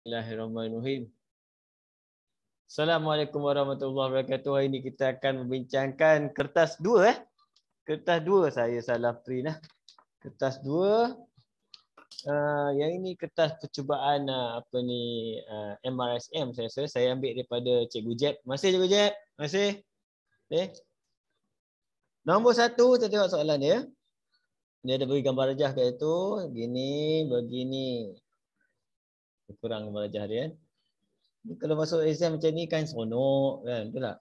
Bismillahirrahmanirrahim. Assalamualaikum warahmatullahi wabarakatuh. Hari ini kita akan membincangkan kertas 2 Kertas 2 saya salah print lah. Kertas 2 yang ini kertas percubaan MRSM saya ambil daripada Cikgu Jeb. Masih Cikgu Jeb? Masih? Okay. Nombor 1 kita tengok soalan dia. Dia ada beri gambar rajah kat itu, begini. Kurang gambar rajah dia. Kalau masuk exam macam ni kan seronok kan, betul tak?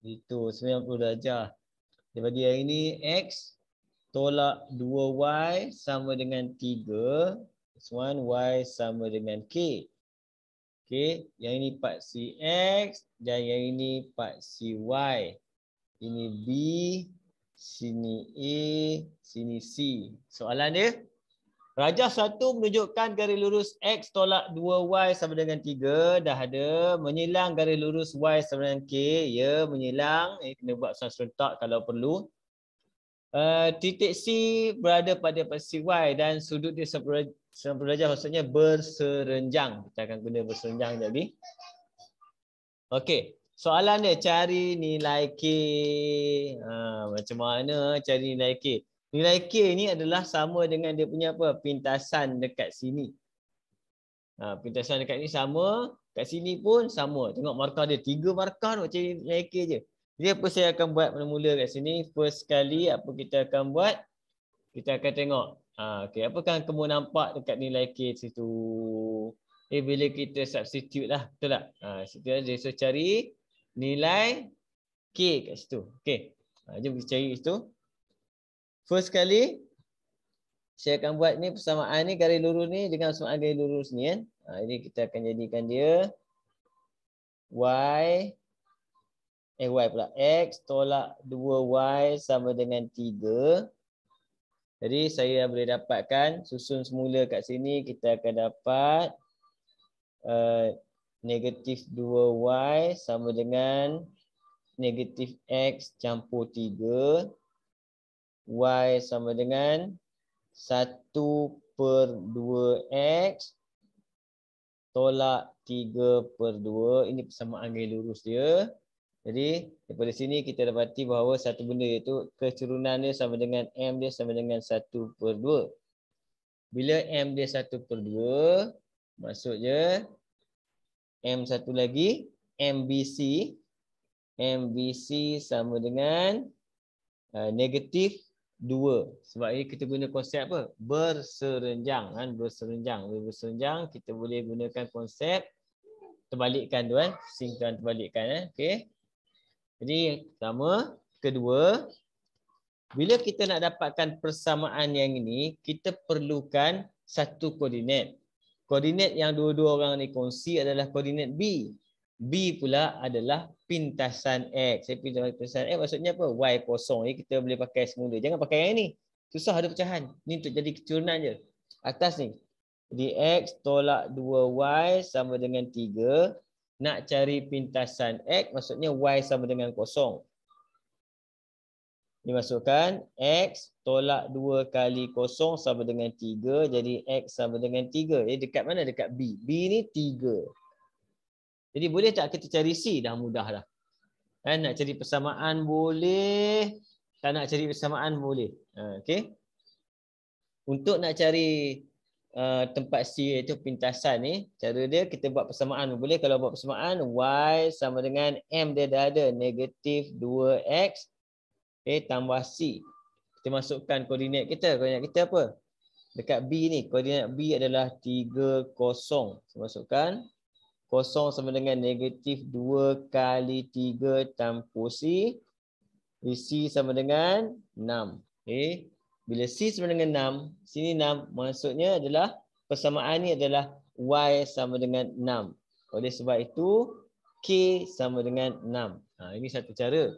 Itu 90 darjah. Dia bagi yang ini X tolak 2Y sama dengan 3. This one Y sama dengan K. Okay, yang ini paksi X dan yang ini paksi Y. Ini B, sini A, sini C. Soalan dia, rajah 1 menunjukkan garis lurus X tolak 2Y sama dengan 3. Dah ada. Menyilang garis lurus Y sama dengan K. Ya, menyilang. Kena buat serentak kalau perlu. Titik C berada pada paksi Y dan sudut dia 90 darjah, maksudnya berserenjang. Kita akan guna berserenjang jadi. Okey. Soalan dia, cari nilai K. Macam mana cari nilai K? Nilai K ni adalah sama dengan dia punya apa? Pintasan dekat sini. Pintasan dekat ni sama, kat sini pun sama. Tengok markah dia, 3 markah nak cari nilai K je. Jadi apa saya akan buat mula-mula kat sini? First sekali apa kita akan buat? Kita akan tengok. Okay, apakah kamu nampak dekat nilai K situ? Bila kita substitute lah, betul tak? Situ dia so cari nilai K kat situ. Okay, jom kita cari situ. First sekali saya akan buat ni persamaan ni, garis lurus ni dengan persamaan garis lurus ni kan. Jadi kita akan jadikan dia Y pula. X tolak 2Y sama dengan 3. Jadi saya boleh dapatkan, susun semula kat sini, kita akan dapat negatif 2Y sama dengan negatif X campur 3. Y sama dengan 1/2X tolak 3/2. Ini persamaan garis lurus dia. Jadi daripada sini kita dapati bahawa satu benda iaitu keturunan dia sama dengan M dia sama dengan 1/2. Bila M dia 1/2, maksudnya M satu lagi, MBC sama dengan negatif 2. Sebab ini kita guna konsep apa? Berserenjang kan, berserenjang kita boleh gunakan konsep terbalikkan tu kan, singkran terbalikkan okey. Jadi pertama, kedua, bila kita nak dapatkan persamaan yang ini, kita perlukan satu koordinat. Koordinat yang dua-dua orang ni kongsi adalah koordinat B. B pula adalah pintasan X. Saya pintasan X maksudnya apa? Y kosong. Jadi kita boleh pakai semula. Jangan pakai yang ini. Susah ada pecahan. Ini untuk jadi keturunan je. Atas ni. Jadi X tolak 2Y sama dengan 3. Nak cari pintasan X, maksudnya Y sama dengan kosong. Dimasukkan X tolak 2 kali kosong sama dengan 3. Jadi X sama dengan 3. Jadi dekat mana? Dekat B. B ni 3. Jadi boleh tak kita cari C? Dah mudah dah. Nak cari persamaan boleh. Tak nak cari persamaan boleh. Okay. Untuk nak cari tempat C iaitu pintasan ni, cara dia kita buat persamaan boleh. Kalau buat persamaan Y sama dengan M dia dah ada negatif 2X tambah C. Kita masukkan koordinat kita. Koordinat kita apa? Dekat B ni, koordinat B adalah 3, 0. Saya masukkan 0 sama dengan negatif 2 kali 3 campur C. C sama dengan 6. Okay. Bila C sama dengan 6, sini 6, maksudnya adalah persamaan ni adalah Y sama dengan 6. Oleh sebab itu, K sama dengan 6. Ini satu cara.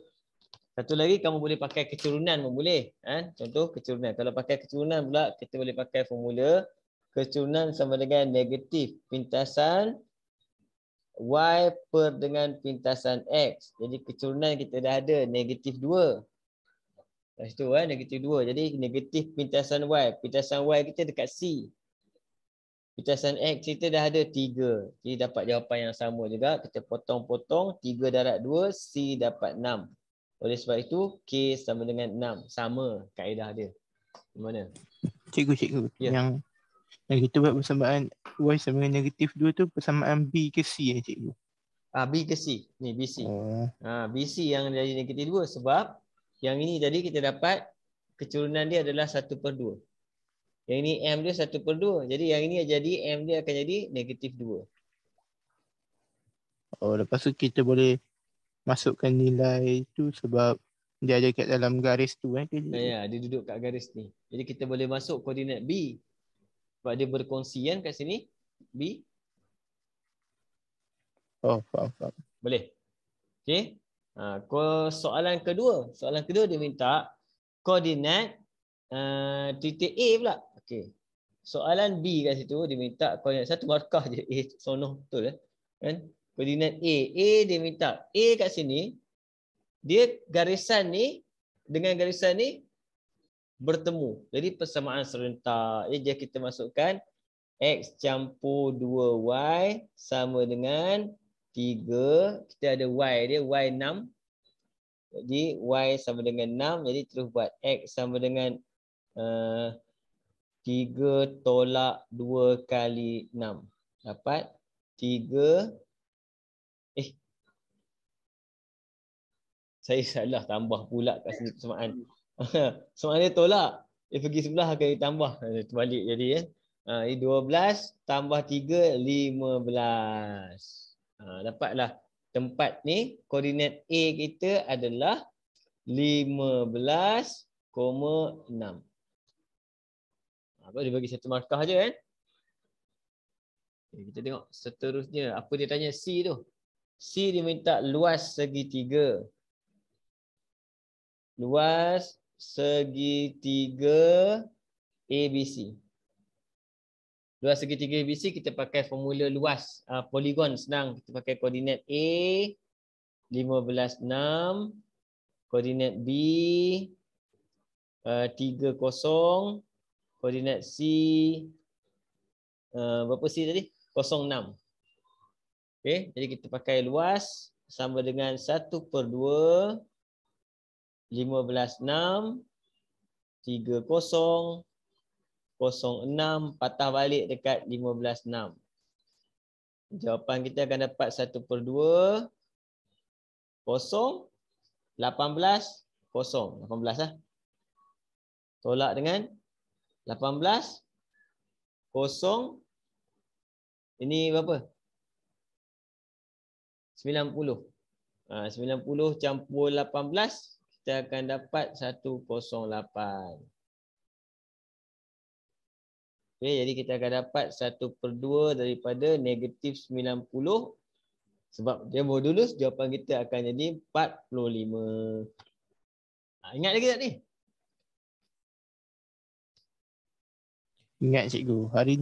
Satu lagi, kamu boleh pakai keturunan pun boleh. Contoh keturunan. Kalau pakai keturunan pula, kita boleh pakai formula. Keturunan sama dengan negatif pintasan Y per dengan pintasan X. Jadi keturunan kita dah ada negatif 2. Kat situ kan, negatif 2. Jadi negatif pintasan Y. Pintasan Y kita dekat C. Pintasan X kita dah ada 3. Jadi dapat jawapan yang sama juga. Kita potong-potong. 3 darab 2, C dapat 6. Oleh sebab itu, K sama dengan 6. Sama kaedah dia. Gimana? Cikgu. Ya. Yang kita buat persamaan Y sama dengan negatif 2 tu persamaan B ke C cikgu? B ke C. Ni BC. Oh. BC yang jadi negatif 2 sebab yang ini tadi kita dapat kecurunan dia adalah 1/2. Yang ini M dia 1/2. Jadi yang ini jadi M dia akan jadi negatif 2. Oh, lepas tu kita boleh masukkan nilai tu sebab dia ada kat dalam garis tu kan? Ya, dia duduk kat garis ni. Jadi kita boleh masuk koordinat B. Sebab dia berkongsi kan kat sini. B. Oh, faham. Boleh. Okey. Soalan kedua. Soalan kedua dia minta koordinat titik A pula. Okey. Soalan B kat situ dia minta koordinat satu markah je. A sonoh betul kan? Koordinat A. A dia minta A kat sini dia garisan ni dengan garisan ni bertemu. Jadi persamaan serentak. Jadi kita masukkan X campur 2Y sama dengan 3. Kita ada Y dia. Y 6. Jadi Y sama dengan 6. Jadi terus buat X sama dengan 3 tolak 2 kali 6. Dapat 3. Saya salah tambah pula kat sini persamaan. Persamaan dia tolak. Dia pergi sebelah akan ditambah. Terbalik jadi ya. Ini 12 tambah 3, 15. Dapatlah tempat ni koordinat A kita adalah 15,6. Apa dia bagi satu markah je kan? Kita tengok seterusnya. Apa dia tanya C tu? C dia minta luas segitiga. Luas segitiga ABC. Luas segitiga ABC kita pakai formula luas poligon senang. Kita pakai koordinat A 15,6, koordinat B 30, koordinat C berapa C tadi? 06. Okey, jadi kita pakai luas sama dengan 1/2 15,6 30, 06 patah balik dekat 15,6. Jawapan kita akan dapat 1/2 0 18 0. 18 lah. Tolak dengan 18 0. Ini berapa? 90. 90 campur 18 kita akan dapat 108. Okey, jadi kita akan dapat 1/2 daripada negatif 90. Sebab dia modulus, jawapan kita akan jadi 45. Ingat lagi tak ni? Ingat cikgu. Hari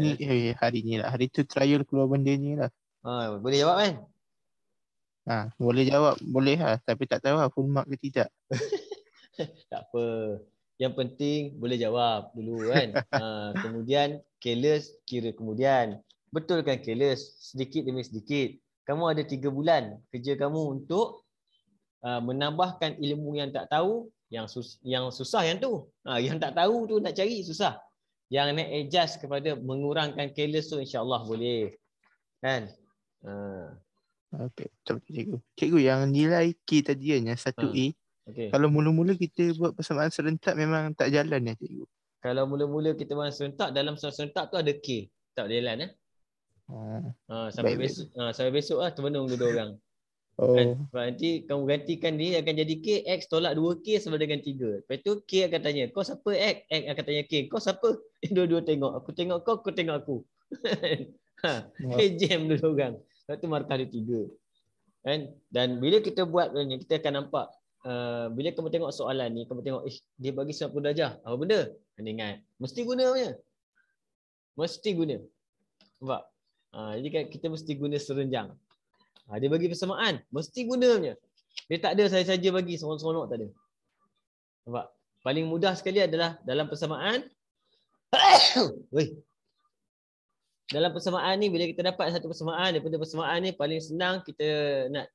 tu trial keluar benda ni lah. Boleh jawab kan? Boleh jawab. Boleh lah. Tapi tak tahu lah full mark ke tidak. Tak apa. Yang penting boleh jawab dulu kan. Kemudian careless kira kemudian. Betul kan careless? Sedikit demi sedikit. Kamu ada 3 bulan kerja kamu untuk menambahkan ilmu yang tak tahu. Yang susah yang tu. Yang tak tahu tu nak cari susah. Yang nak adjust kepada mengurangkan careless tu insya-Allah boleh. Kan? Okey, betul cikgu. Cikgu yang nilai K tadi kan yang 1A. Okay. Kalau mula-mula kita buat persamaan serentak memang tak jalan ya cikgu. Kalau mula-mula kita buat serentak, dalam serentak tu ada K. Tak jalan sampai besok. Sampai besok lah terbenung dua orang. Kan? Sebab nanti kamu gantikan ni akan jadi K, X tolak 2K sama dengan 3. Lepas tu K akan tanya, kau siapa X? X akan tanya K, kau siapa? Dua-dua tengok. Aku tengok kau tengok aku. Jam dua orang. Lepas tu markah dia 3. Kan? Dan bila kita buat ni, kita akan nampak bila kamu tengok soalan ni, kamu tengok dia bagi 90 darjah. Apa benda? Anda ingat. Mesti guna punya. Mesti guna. Nampak? Jadi kita mesti guna serenjang. Dia bagi persamaan. Mesti guna punya. Dia tak ada saja bagi seronok-seronok tak ada. Nampak? Paling mudah sekali adalah dalam persamaan. Dalam persamaan ni, bila kita dapat satu persamaan, daripada persamaan ni paling senang kita nak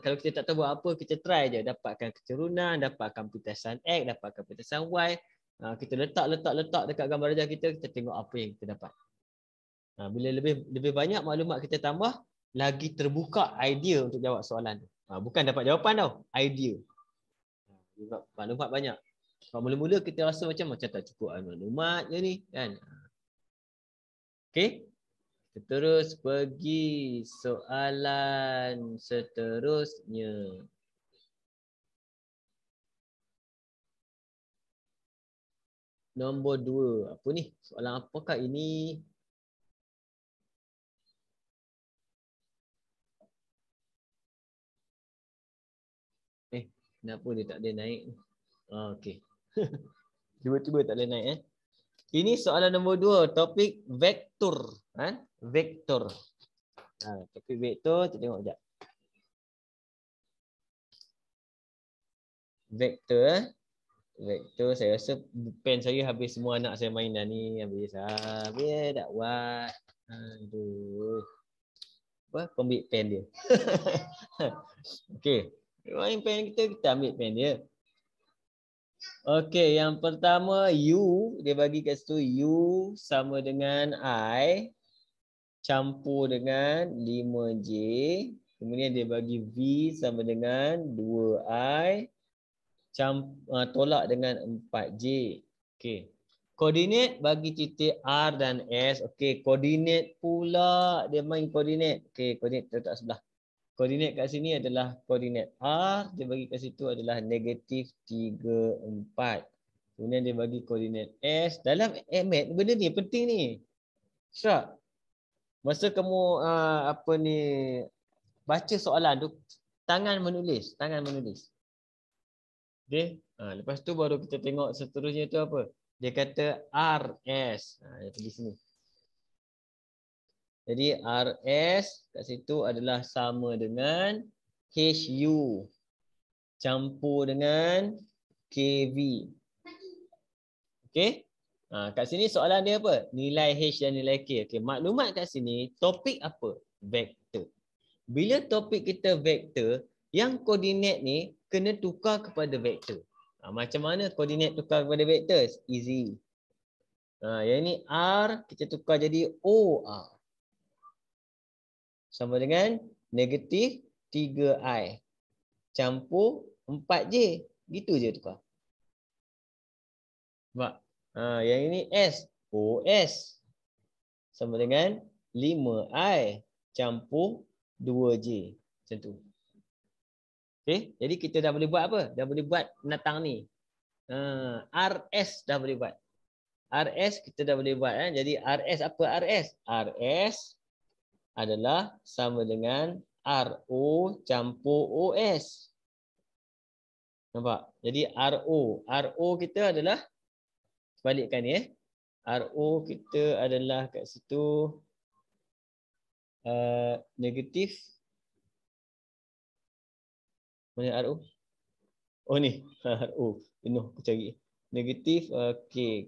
kalau kita tak tahu buat apa, kita try je dapatkan keturunan, dapatkan pitasan X, dapatkan pitasan Y. Kita letak dekat gambar rajah kita tengok apa yang kita dapat. Bila lebih banyak maklumat kita tambah, lagi terbuka idea untuk jawab soalan tu. Bukan dapat jawapan tau, idea. Maklumat banyak. Kalau mula-mula kita rasa macam tak cukup maklumat je ni kan. Okey. Kita terus pergi soalan seterusnya. Nombor 2. Apa ni? Soalan apakah ini? Kenapa dia tak boleh naik? Okey. Tiba-tiba tak boleh naik Ini soalan nombor 2, topik vektor. Vektor. Topik vektor, kita tengok sekejap. Vektor. Vektor, saya rasa pen saya habis, semua anak saya main dah ni. Habis tak buat. Aduh. Apa? Ambil pen dia. Okey. Main pen kita ambil pen dia. Okey, yang pertama U, dia bagi kat situ U sama dengan I campur dengan 5J. Kemudian dia bagi V sama dengan 2I tolak dengan 4J. Okey. Koordinat bagi titik R dan S. Okey, koordinat pula dia main koordinat. Okey, koordinat letak sebelah. Koordinat kat sini adalah koordinat R. Dia bagi kat situ adalah negatif 3, 4. Kemudian dia bagi koordinat S. Dalam MAT, benda ni penting ni. Syak. Masa kamu baca soalan tu, tangan menulis. Okay. Lepas tu baru kita tengok seterusnya tu apa. Dia kata RS. Dia pergi sini. Jadi RS kat situ adalah sama dengan HU campur dengan KV. Okey? Kat sini soalan dia apa? Nilai H dan nilai K. Okey, maklumat kat sini topik apa? Vektor. Bila topik kita vektor, yang koordinat ni kena tukar kepada vektor. Macam mana koordinat tukar kepada vektor? Easy. Yang ni R kita tukar jadi OR. Sama dengan negatif 3I campur 4J. Gitu je tukar. Nampak? Yang ini S. OS. Sama dengan 5I campur 2J. Macam tu. Okay? Jadi kita dah boleh buat apa? Dah boleh buat penatang ni. RS dah boleh buat. RS kita dah boleh buat. Jadi RS apa RS? RS adalah sama dengan RO campur OS. Nampak? Jadi RO kita adalah sebalikkan ni RO kita adalah kat situ negatif. Mana RO? Oh ni RO. Penuh aku cari. Negatif K.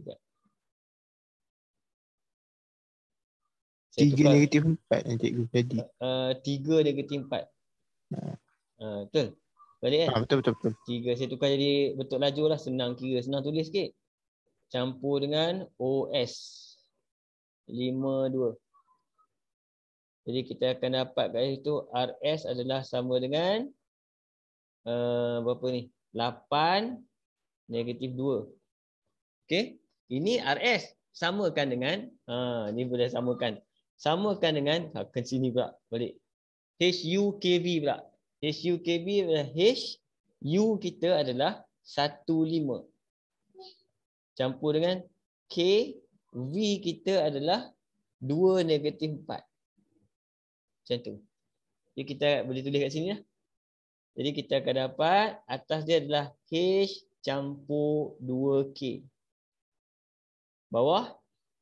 3 negatif 4 nanti jadi. 3 negatif 4. Betul? Balik kan? Betul. 3 saya tukar jadi bentuk laju lah. Senang kira, senang tulis sikit. Campur dengan OS. 5, 2. Jadi kita akan dapat kat situ RS adalah sama dengan berapa ni? 8 negatif 2. Okey? Ini RS. Samakan dengan ni boleh samakan. Samakan dengan ke sini pula balik. HUKV pula. HUKV adalah HU kita adalah 15. Campur dengan KV kita adalah 2 negatif 4. Macam tu. Jadi kita boleh tulis kat sini lah. Jadi kita akan dapat atas dia adalah H campur 2K. Bawah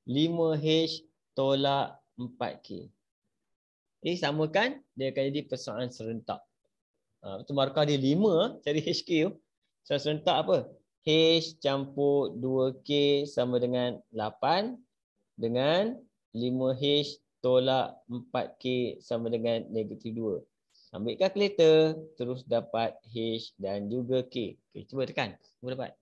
5H tolak 4K. Jadi samakan, dia akan jadi persoalan serentak. Betul markah dia 5, cari HK tu. Persoalan serentak apa? H campur 2K sama dengan 8 dengan 5H tolak 4K sama dengan -2. Ambil kalkulator, terus dapat H dan juga K. Okay, cuba tekan. Cuba dapat.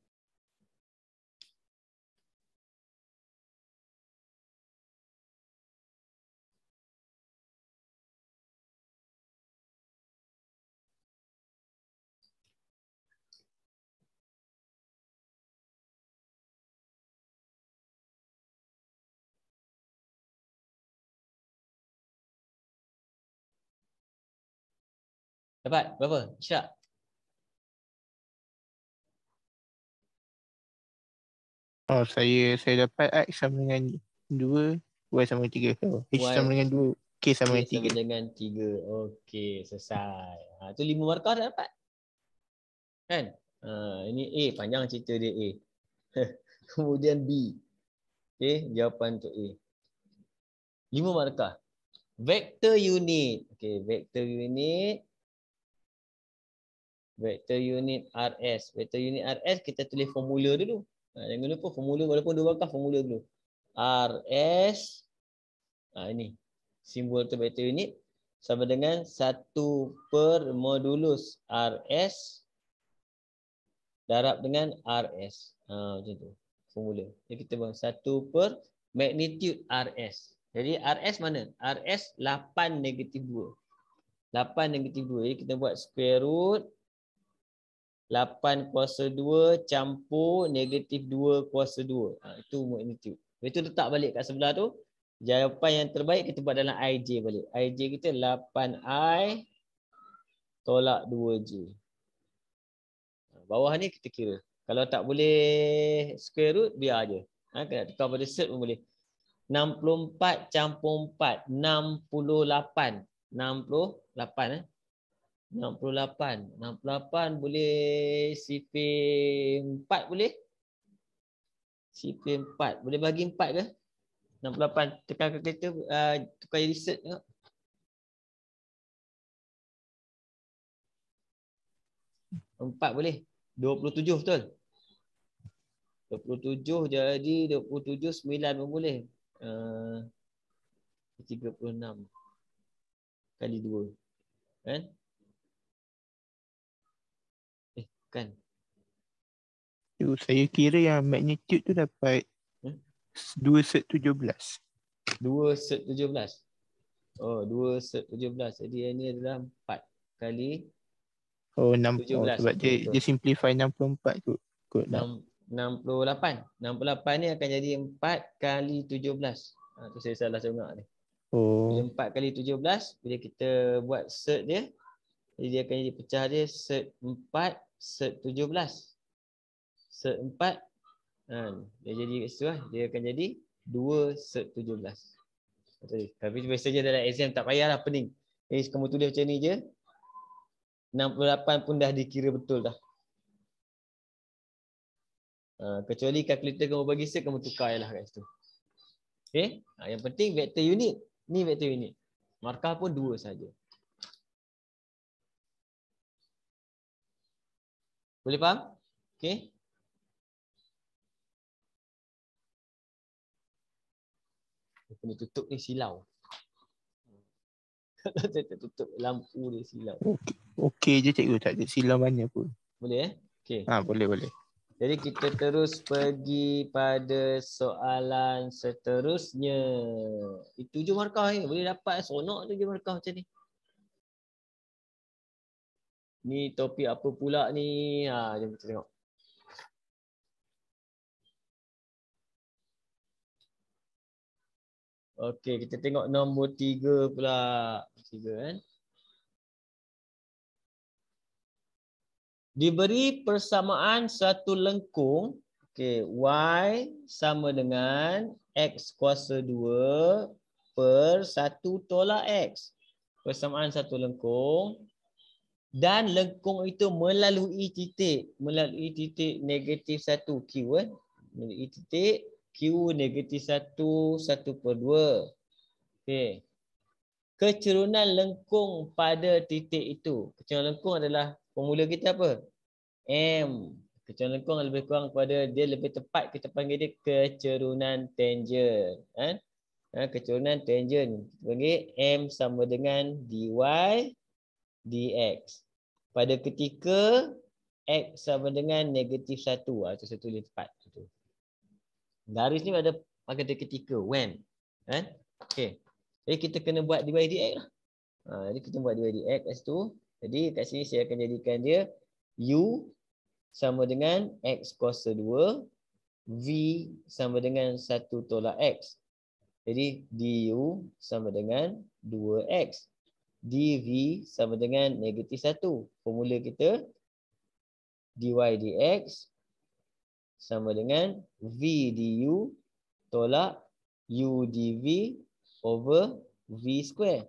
Dapat berapa? Isyak. Oh, saya dapat X sama dengan 2, Y sama dengan 3. Oh, H Y, sama dengan 2, K sama K dengan sama 3. dengan 3. Okey, selesai. Tu 5 markah dah dapat. Kan? Ini A, panjang cerita dia A. Kemudian B. Okey, jawapan untuk A. 5 markah. Vector unit. Okey, vector unit. Vector unit RS. Vector unit RS kita tulis formula dulu. Jangan lupa formula walaupun 2 markah formula dulu. RS. Ini simbol tu vector unit sama dengan 1 per modulus RS darab dengan RS. Macam tu formula. Jadi kita buat 1 per magnitude RS. Jadi RS mana? RS 8 negatif 2. 8 negatif 2. Jadi kita buat square root 8 kuasa 2 campur negatif 2 kuasa 2. Itu magnitude. Itu letak balik kat sebelah tu. Jawapan yang terbaik kita buat dalam IJ balik. IJ kita 8I tolak 2J. Bawah ni kita kira. Kalau tak boleh square root, biar je. Kena tukar pada set pun boleh. 64 campur 4. 68. 68 68. 68 boleh sifir 4 boleh? Sifir 4. Boleh bagi 4 ke? 68. Tekan kalkulator, tukar jadi set tengok. Empat boleh. 27 betul. 27 jadi 27 9 pun boleh. 36 kali 2. Kan? Kan. Saya kira yang magnitude tu dapat 2 set 17. 2 set 17. Oh, 2 set 17. Jadi yang ni adalah 4 kali Oh, 6. 17. Oh, sebab Okay, dia simplify 64 tu. Kot 68. 68 ni akan jadi 4 kali 17. Tu saya salah congak ni. Bila 4 kali 17, bila kita buat set dia, jadi dia akan jadi pecah dia set 4 set 17. Set 4 dia jadi kat situ lah. Dia akan jadi 2 set 17. Tapi biasanya dalam exam tak payahlah pening. Kamu tulis macam ni je. 68 pun dah dikira betul dah. Kecuali kalkulator kamu bagi set, kamu tukar je lah kat situ. Okay. Yang penting vector unit. Ni vector unit. Markah pun 2 saja. Boleh faham? Okay. Kena tutup ni silau. Kalau saya tak tutup lampu dia silau. Okey je cikgu, tak ada silau mana pun. Boleh Okey. Boleh. Jadi kita terus pergi pada soalan seterusnya. Itu 7 markah ni. Boleh dapat sonok 7 markah macam ni. Ni topik apa pula ni? Jom kita tengok. Okey, kita tengok nombor 3 pula. 3 kan. Diberi persamaan satu lengkung, okey, Y sama dengan X kuasa 2 per 1 tolak X. Persamaan satu lengkung. Dan lengkung itu melalui titik negatif 1 Q kan. Melalui titik Q negatif 1 per 2. Okey. Kecerunan lengkung pada titik itu. Kecerunan lengkung adalah formula kita apa? M. Kecurunan lengkung lebih kurang kepada dia lebih tepat kita panggil dia kecerunan tangent. Kan? Kecerunan tangent. Kita panggil M sama dengan dy dx. Pada ketika x sama dengan negatif 1. Itu satu lebih tepat. Garis ni pada ketika when. Kan? Okey. Jadi kita kena buat dy dx lah. Jadi kita buat dy dx kat situ. Jadi kat sini saya akan jadikan dia u sama dengan x kuasa 2, v sama dengan 1 tolak x. Jadi du sama dengan 2x. dv sama dengan negatif 1. Formula kita dy dx sama dengan v du tolak u dv over v square.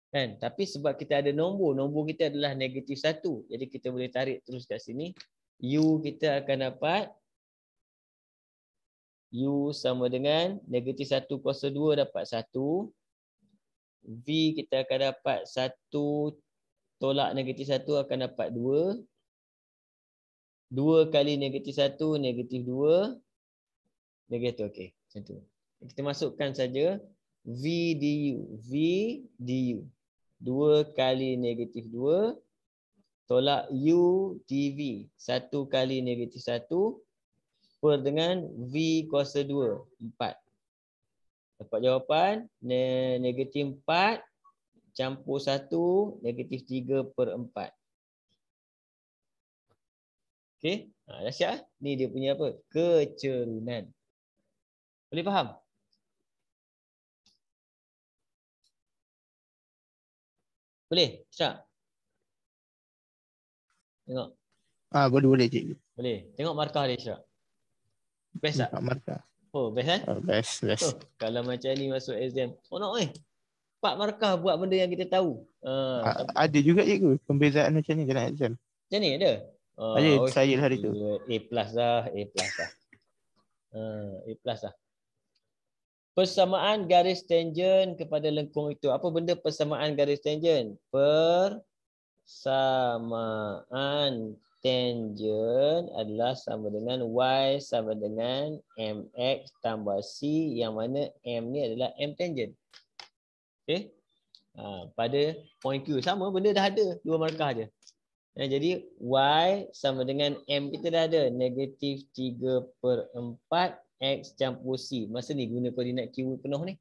Kan? Tapi sebab kita ada nombor kita adalah negatif 1. Jadi kita boleh tarik terus kat sini. U kita akan dapat U sama dengan negatif 1 kuasa 2 dapat 1. V kita akan dapat 1 tolak negatif 1 akan dapat 2. 2 kali negatif 1, negatif 2. Negatif, okey. Macam tu. Kita masukkan saja V du. V du. 2 kali negatif 2 tolak U dV. 1 kali negatif 1 per dengan V kuasa 2. 4. Dapat jawapan negatif 4 campur 1 negatif 3/4. Okey. Dah siap. Ni dia punya apa? Kecerunan. Boleh faham? Boleh? Syak? Tengok. Boleh cikgu. Boleh. Tengok markah dia, Syak. Best tak? Markah. Oh, best kan? Best. Oh, kalau macam ni masuk exam. Oh, nak 4 markah buat benda yang kita tahu. Ada juga cikgu pembezaan macam ni dalam exam. Macam ni ada? Ada saya hari tu. A plus lah. A plus lah. Persamaan garis tangent kepada lengkung itu. Apa benda persamaan garis tangent? Persamaan tangent adalah sama dengan y sama dengan mx tambah c, yang mana m ni adalah m tangent. Okey. Pada point Q sama benda dah ada, 2 markah je. Jadi y sama dengan m kita dah ada, negatif 3/4 x campur c. Masa ni guna koordinat Q penuh ni.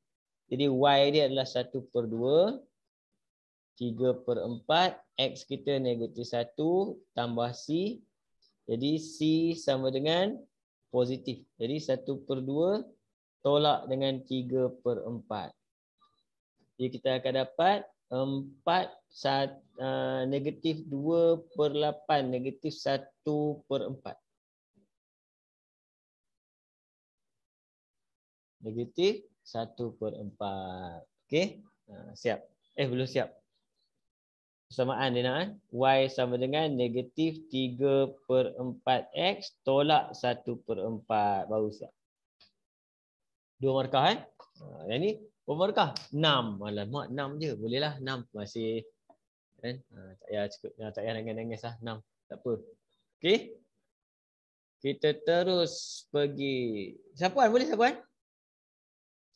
Jadi y dia adalah 1/2, 3/4, x kita negatif 1 tambah c. Jadi c sama dengan positif. Jadi 1/2 tolak dengan 3/4. Jadi kita akan dapat 4 negatif 2/8 negatif 1/4. Negatif 1/4. Okey. Siap. Belum siap. Persamaan dia nak y sama dengan negatif 3/4x tolak 1/4. Baru siap. 2 markah yang ni berapa markah? 6. Alamak 6 je. Boleh lah 6. Masih kan? Tak payah cukup. Tak payah nangis-nangis lah 6. Tak apa. Okey. Kita terus pergi. Siapuan boleh siapuan?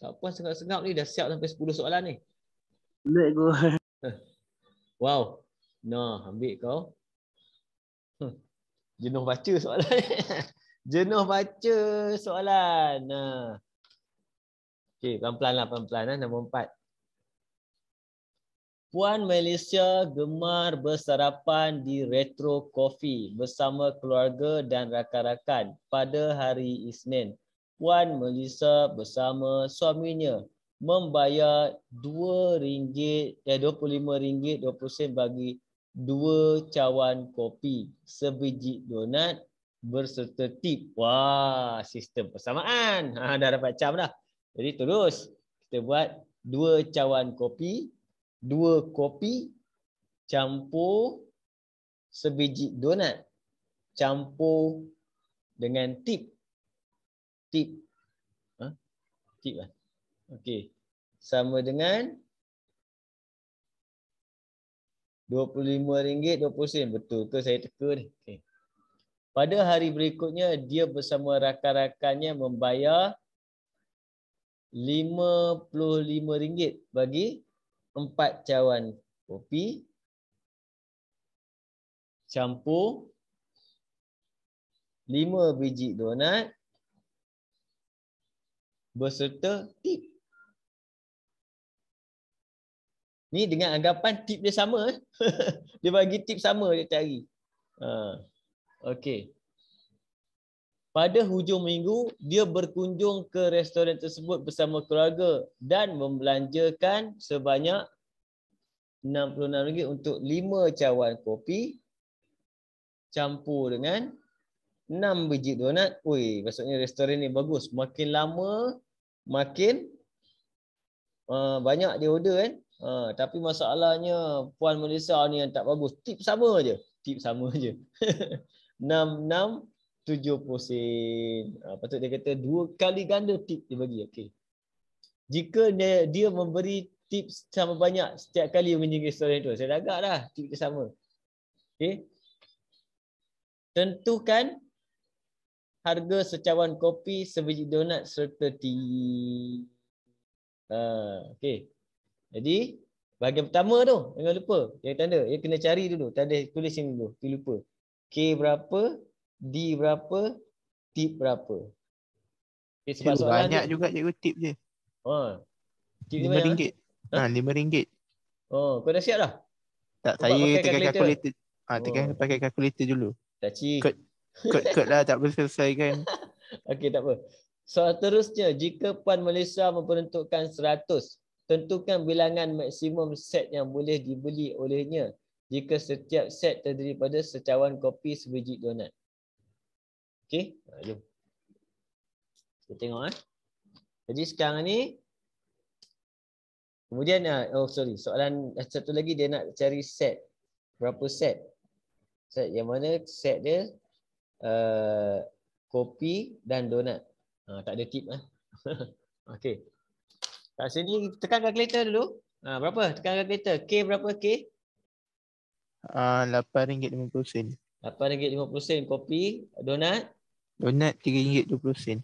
Siapuan sengap-sengap ni dah siap sampai 10 soalan ni. Boleh go. Wow. Nah, ambil kau. Jenuh baca soalan. Jenuh baca soalan. Nah. Okey, pelan-pelan lah, pelan-pelan. Nombor 4. Puan Malaysia gemar bersarapan di Retro Coffee bersama keluarga dan rakan-rakan pada hari Isnin. Puan Malaysia bersama suaminya membayar RM25.20 bagi 2 cawan kopi, sebiji donat berserta tip. Wah, sistem persamaan. Dah dapat cam dah. Jadi terus kita buat 2 cawan kopi, 2 kopi campur sebiji donat campur dengan tip. Tip. Tip lah. Okey. Sama dengan RM25.20. Betul ke saya teka ni? Okey. Pada hari berikutnya, dia bersama rakan-rakannya membayar RM55 bagi 4 cawan kopi campur 5 biji donat berserta tip. Ni dengan anggapan tip dia sama. Dia bagi tip sama dia cari. Okey. Pada hujung minggu, dia berkunjung ke restoran tersebut bersama keluarga dan membelanjakan sebanyak RM66 untuk 5 cawan kopi campur dengan 6 biji donat. Ui, maksudnya restoran ni bagus. Makin lama, makin banyak dia order kan. Tapi masalahnya Puan Melissa ni yang tak bagus. Tip sama je. Tip sama je. 70 sen. Patut dia kata 2 kali ganda tip dia bagi. Okey. Jika dia memberi tips sama banyak setiap kali mengunjungi restoran itu, saya dah agak dah tip dia sama. Okey. Tentukan harga secawan kopi, sebiji donat serta tip. Okey. Jadi bahagian pertama tu jangan lupa yang tanda, dia kena cari dulu, tanda tulis sini dulu, tu lupa. K berapa, D berapa, tip berapa. Okay, sebab soalan banyak dia juga cikgu tip je. Tip ni banyak. RM5. RM5. Kau dah siap dah? Tak, Nampak saya pakai tekan kalkulator. Tekan pakai kalkulator dulu. Cik. Kod lah tak boleh selesaikan. Okey, tak apa. Soal terusnya, jika Puan Melissa memperuntukkan 100, tentukan bilangan maksimum set yang boleh dibeli olehnya jika setiap set terdiri pada secawan kopi, sebiji donat. Okey, jom. Kita tengok Jadi sekarang ni, kemudian soalan satu lagi dia nak cari set. Berapa set? Set yang mana set dia kopi dan donat. Tak ada tip Okey. Kat sini tekan kalkulator dulu. Berapa? Tekan kalkulator. K berapa K? RM8.50. RM8.50 kopi, donat. Donat RM3.20.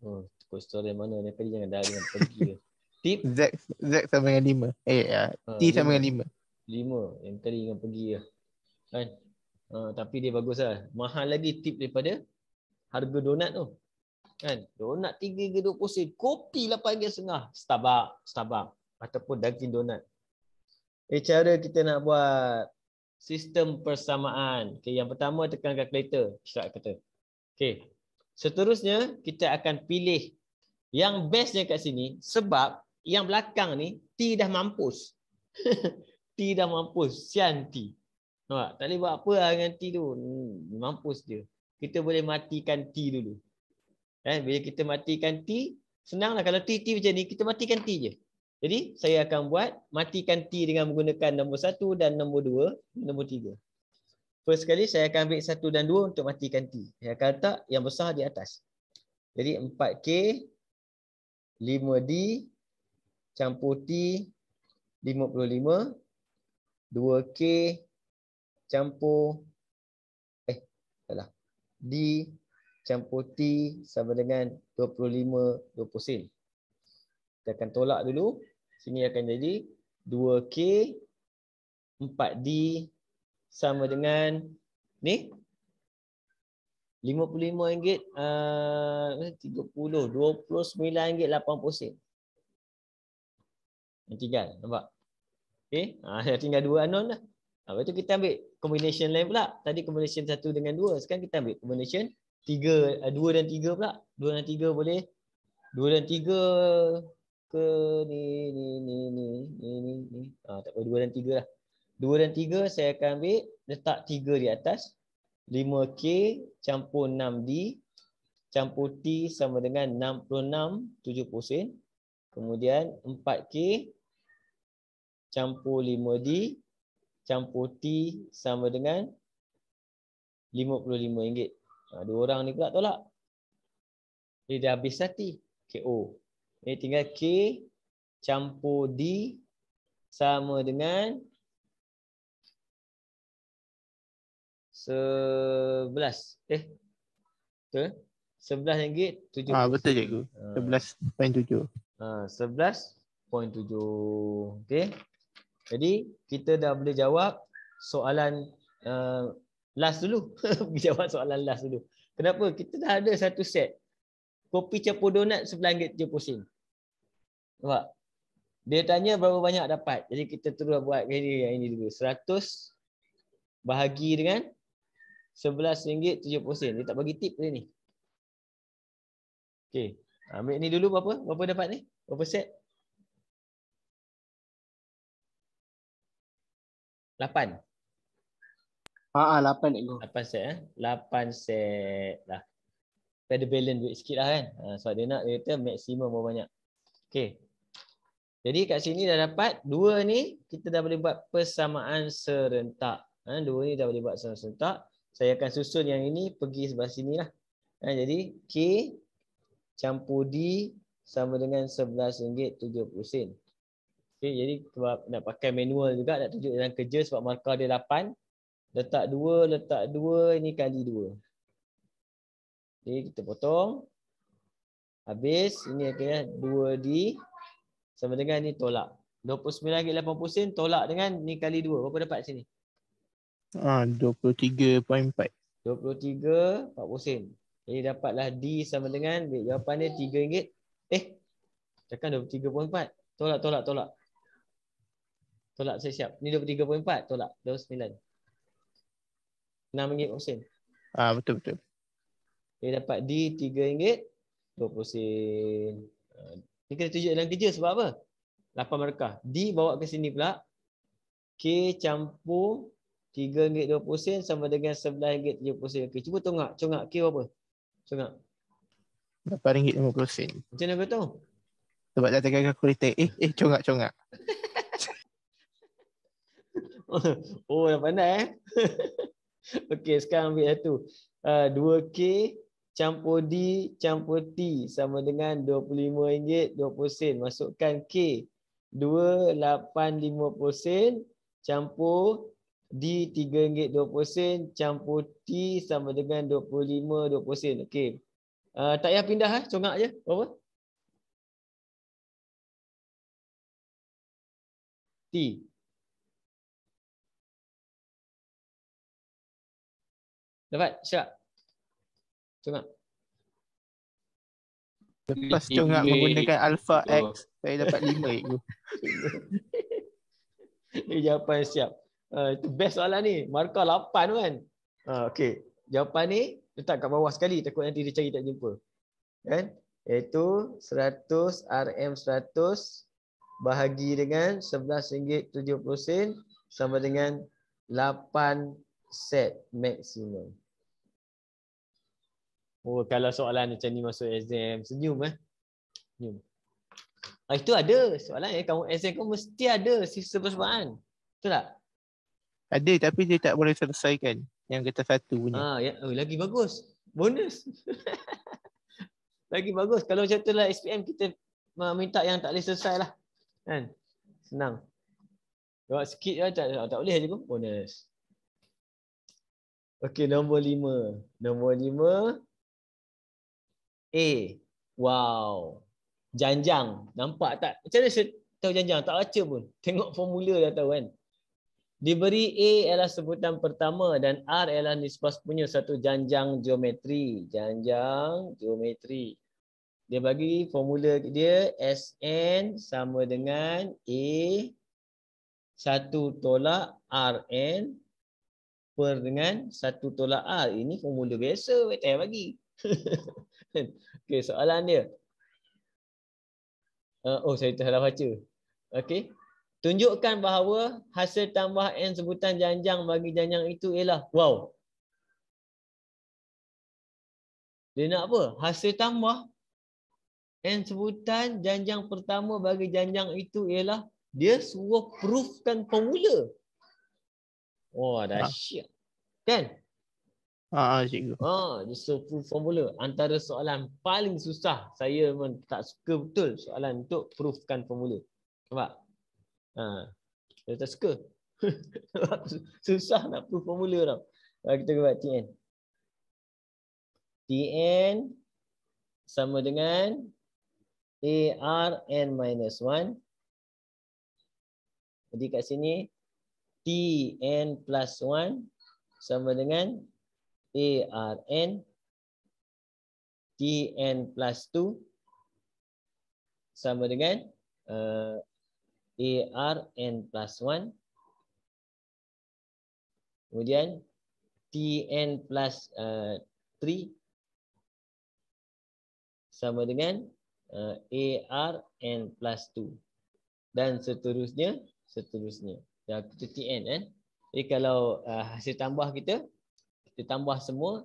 Cold store mana ni kali, jangan dah dengan pergi. Tip Z sama dengan 5. T sama dengan 5. Yang kali dengan pergi kan. Tapi dia bagus lah. Mahal lagi tip daripada harga donat tu. Kan? Donat RM3.20, kopi RM8.50. Starbucks ataupun Dunkin Donut. Cara kita nak buat sistem persamaan. Okey, yang pertama tekan kalkulator, Syarah kata. Okey. Seterusnya kita akan pilih yang bestnya kat sini sebab yang belakang ni T dah mampus. T dah mampus, sian T. Tak boleh buat apa lah dengan T tu. Mampus dia. Kita boleh matikan T dulu. Bila kita matikan T, senanglah kalau T macam ni, kita matikan T je. Jadi saya akan buat matikan T dengan menggunakan nombor 1 dan nombor 2, nombor 3. First sekali saya akan ambil 1 dan 2 untuk matikan T. Saya akan letak yang besar di atas. Jadi 4K, 5D, campur T, 55, 2K, campur D, campur T sama dengan 25 sen. Kita akan tolak dulu. Sini akan jadi 2K 4D sama dengan ni RM55 RM29.80. Yang tinggal, nampak? Okey, tinggal 2 unknown dah. Lepas tu kita ambil combination lain pula. Tadi combination 1 dengan 2. Sekarang kita ambil combination 2 dan 3 pula. 2 dan 3 boleh. 2 dan 3 ke ni. Tak apa, 2 dan 3 lah. 2 dan 3 saya akan ambil, letak 3 di atas. 5K campur 6D campur T sama dengan 66.70 sen. Kemudian 4K campur 5D campur T sama dengan RM55. Dua orang ni pula tolak. Dia dah habis dah T. KO. Ini tinggal K campur D sama dengan 11. Betul? RM11.70. Betul cikgu. 11.7. 11.7. Okey. Jadi kita dah boleh jawab soalan last dulu. Pergi jawab soalan last dulu. Kenapa? Kita dah ada satu set. Kopi campur donat RM11.70. Nampak? Dia tanya berapa banyak dapat. Jadi kita terus buat yang ini dulu. 100 bahagi dengan RM11.70. Dia tak bagi tip dia ni. Okey. Ambil ni dulu berapa? Berapa dapat ni? Berapa set? 8. 8 cikgu. 8 set 8 set lah. Ada balance duit sikit lah kan. Sebab dia nak, dia kata maksimum berapa banyak. Okey. Jadi kat sini dah dapat 2 ni kita dah boleh buat persamaan serentak. 2 ni dah boleh buat persamaan serentak. Saya akan susun yang ini pergi sebelah sini lah. Jadi K campur D sama dengan RM11.70. Okey, jadi nak pakai manual juga, nak tunjuk dalam kerja sebab markah dia 8. Letak 2, ini kali 2. Okey, kita potong. Habis, ini akhirnya 2D sama dengan ni tolak. RM29.80 tolak dengan ni kali 2. Berapa dapat sini? 23.4. 23.40. Jadi dapatlah D sama dengan, jawapan dia RM3. Takkan 23.4. Tolak. Tolak saya siap. Ni 23.4. Tolak. 29. RM6.40. Betul. Dia dapat D RM3.20. Ni kena tunjuk dalam kerja sebab apa? 8 markah. D bawa ke sini pula. K campur RM3.20 sama dengan RM11.70. Okay, cuba congak K berapa? Congak. RM8.50. Macam mana kau tahu? Sebab dah tekan kalkulator. Congak. Oh, dah pandai Okey, sekarang ambil satu. 2K campur D campur T sama dengan RM25.20. Masukkan K RM2.850 campur D RM3.20 campur T sama dengan RM25.20. Okey. Tak payah pindah congak je. Berapa? T. Dapat? Syak? Congak. Lepas congak menggunakan alpha X, saya dapat 5 itu. Ini jawapan siap. Itu best soalan ni. Markah 8 kan? Okey. Jawapan ni letak kat bawah sekali. Takut nanti dia cari tak jumpa. Kan? Iaitu 100 RM100 bahagi dengan RM11.70 sama dengan 8 set maksimum. Oh, kalau soalan macam ni masuk exam, senyum Senyum. Itu ada soalan kamu exam kamu mesti ada sistem percubaan. Betul tak? Ada tapi dia tak boleh selesaikan yang kata satu punya. Lagi bagus. Bonus. Lagi bagus. Kalau macam tu lah SPM kita minta yang tak boleh selesai lah. Kan? Senang. Jawab sikit lah, tak boleh je pun. Bonus. Okey, nombor 5. Nombor 5. A. Wow. Janjang. Nampak tak? Macam mana saya tahu janjang? Tak baca pun. Tengok formula dah tahu kan. Diberi A adalah sebutan pertama dan R adalah nisbah sepunya satu janjang geometri. Janjang geometri. Dia bagi formula dia Sn sama dengan A 1 tolak Rn per dengan 1 tolak R. Ini formula biasa. Tak payah bagi. Okey, soalan dia. Saya salah baca. Okey. Tunjukkan bahawa hasil tambah N sebutan janjang bagi janjang itu ialah wow. Dia nak apa? Hasil tambah N sebutan janjang pertama bagi janjang itu ialah dia suruh proofkan formula. Wah, dahsyat. Kan? Cikgu. Dia suruh proof formula. Antara soalan paling susah. Saya memang tak suka betul soalan untuk proofkan formula. Nampak? Saya tak suka. Susah nak proof formula tau. Kita buat Tn. Tn sama dengan ARN minus 1. Jadi kat sini Tn plus 1 sama dengan ARN. Tn plus 2 sama dengan ARN plus 1. Kemudian Tn plus 3 sama dengan ARN plus 2. Dan seterusnya. Dah kita Tn kan. Jadi kalau hasil tambah kita tambah semua.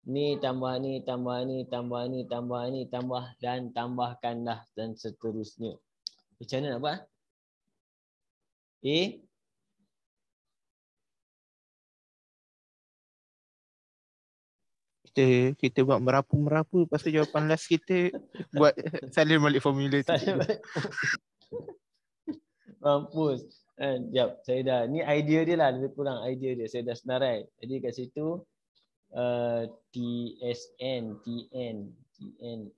Ni tambah ni, tambah ni, tambah ni, tambah ni, tambah dan tambahkanlah dan seterusnya. Macam mana nak buat? Kita buat merapu-merapu, lepas tu jawapan last kita buat salin balik formula tu. Mampus. Sekejap, saya dah. Ni idea dia lah, lebih kurang idea dia. Saya dah senarai. Jadi kat situ TSN,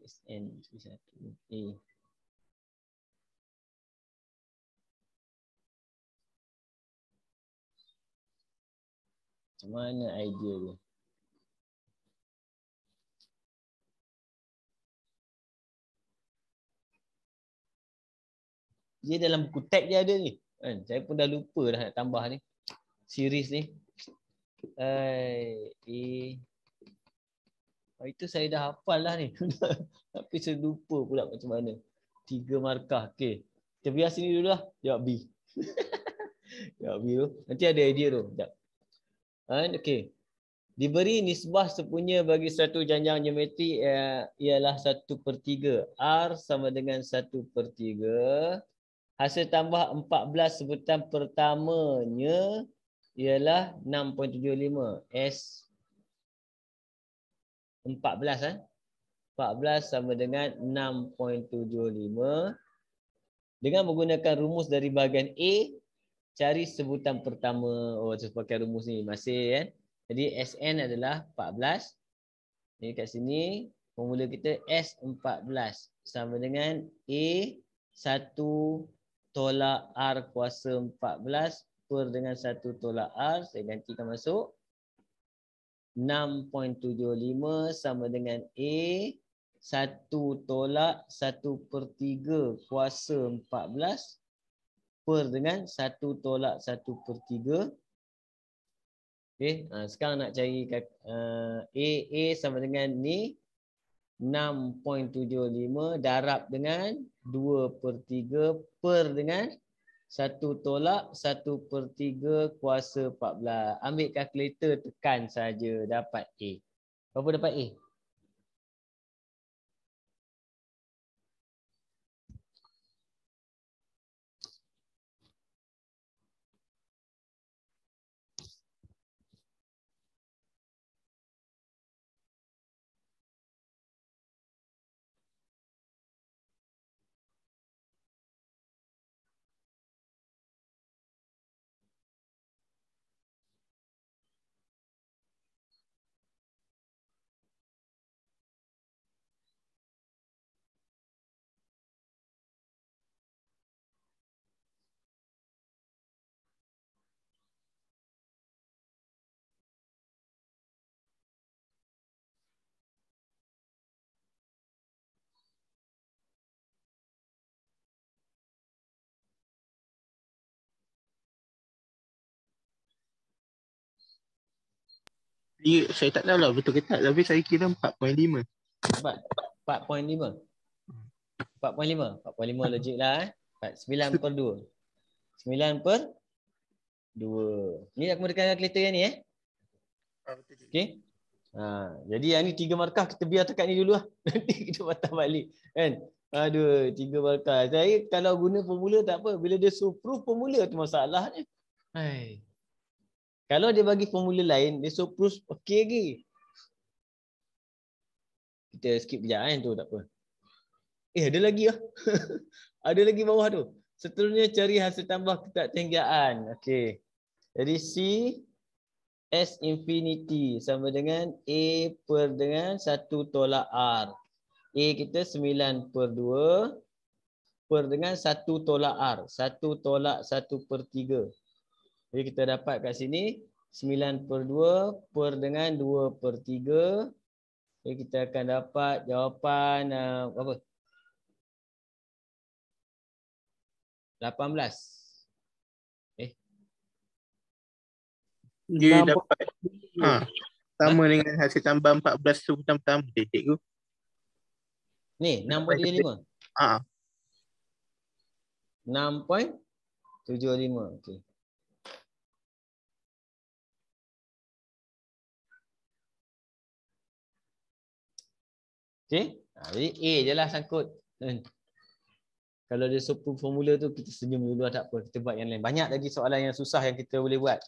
SN, satu. Macam mana idea dia? Dia dalam buku tag dia ada ni. Saya pun dah lupa dah nak tambah ni. Series ni. Itu saya dah hafal lah ni. Tapi saya lupa pula macam mana. 3 markah. Okey. Kita biar sini dulu lah. Jawab B. Jawab B dulu. Nanti ada idea tu. Sekejap. Okey. Diberi nisbah sepunya bagi satu janjang geometri ialah 1/3. R sama dengan 1/3. Hasil tambah 14 sebutan pertamanya ialah 6.75. S 14 14 sama dengan 6.75. Dengan menggunakan rumus dari bahagian A, cari sebutan pertama. Oh, saya pakai rumus ni masih kan. Jadi SN adalah 14. Jadi kat sini formula kita S14 sama dengan A 1 tolak R kuasa 14 per dengan 1 tolak R. Saya gantikan masuk. 6.75 sama dengan A 1 tolak 1/3 kuasa 14 per dengan 1 tolak 1/3. Okey, sekarang nak cari A sama dengan ni 6.75 darab dengan 2/3 per dengan 1 tolak 1/3 kuasa 14. Ambil kalkulator, tekan saja, dapat A. Berapa dapat A? Saya tak tahu lah betul ke tak, tapi saya kira 4.5. 4.5. 4.5 logik lah. 9/2. 9/2. Ni aku menggunakan kalkulator yang ni Okey. Jadi yang ni 3 markah kita biar tekat ni dulu lah. Nanti kita patah balik. Kan? Aduh, 3 markah. Saya kalau guna formula tak apa. Bila dia suruh proof formula tu masalahnya. Hai. Kalau dia bagi formula lain, dia suruh proof okey lagi. Kita skip kejap kan tu, tak apa. Ada lagi lah. Ada lagi bawah tu. Seterusnya cari hasil tambah ketaktinggian. Okey. Jadi C S infinity sama dengan A per dengan 1 tolak R. A kita 9/2 per dengan 1 tolak R. 1 tolak 1/3. Jadi kita dapat kat sini 9/2 per dengan 2/3. Jadi kita akan dapat jawapan apa? 18. Dia 60. dapat sama dengan hasil tambah 14 tu pertama je cikgu. Ni 6.75. Ha. 6.75. Okey. Okey. Jadi A je lah sangkut. Kalau dia formula tu kita senyum dulu tak apa. Kita buat yang lain. Banyak lagi soalan yang susah yang kita boleh buat.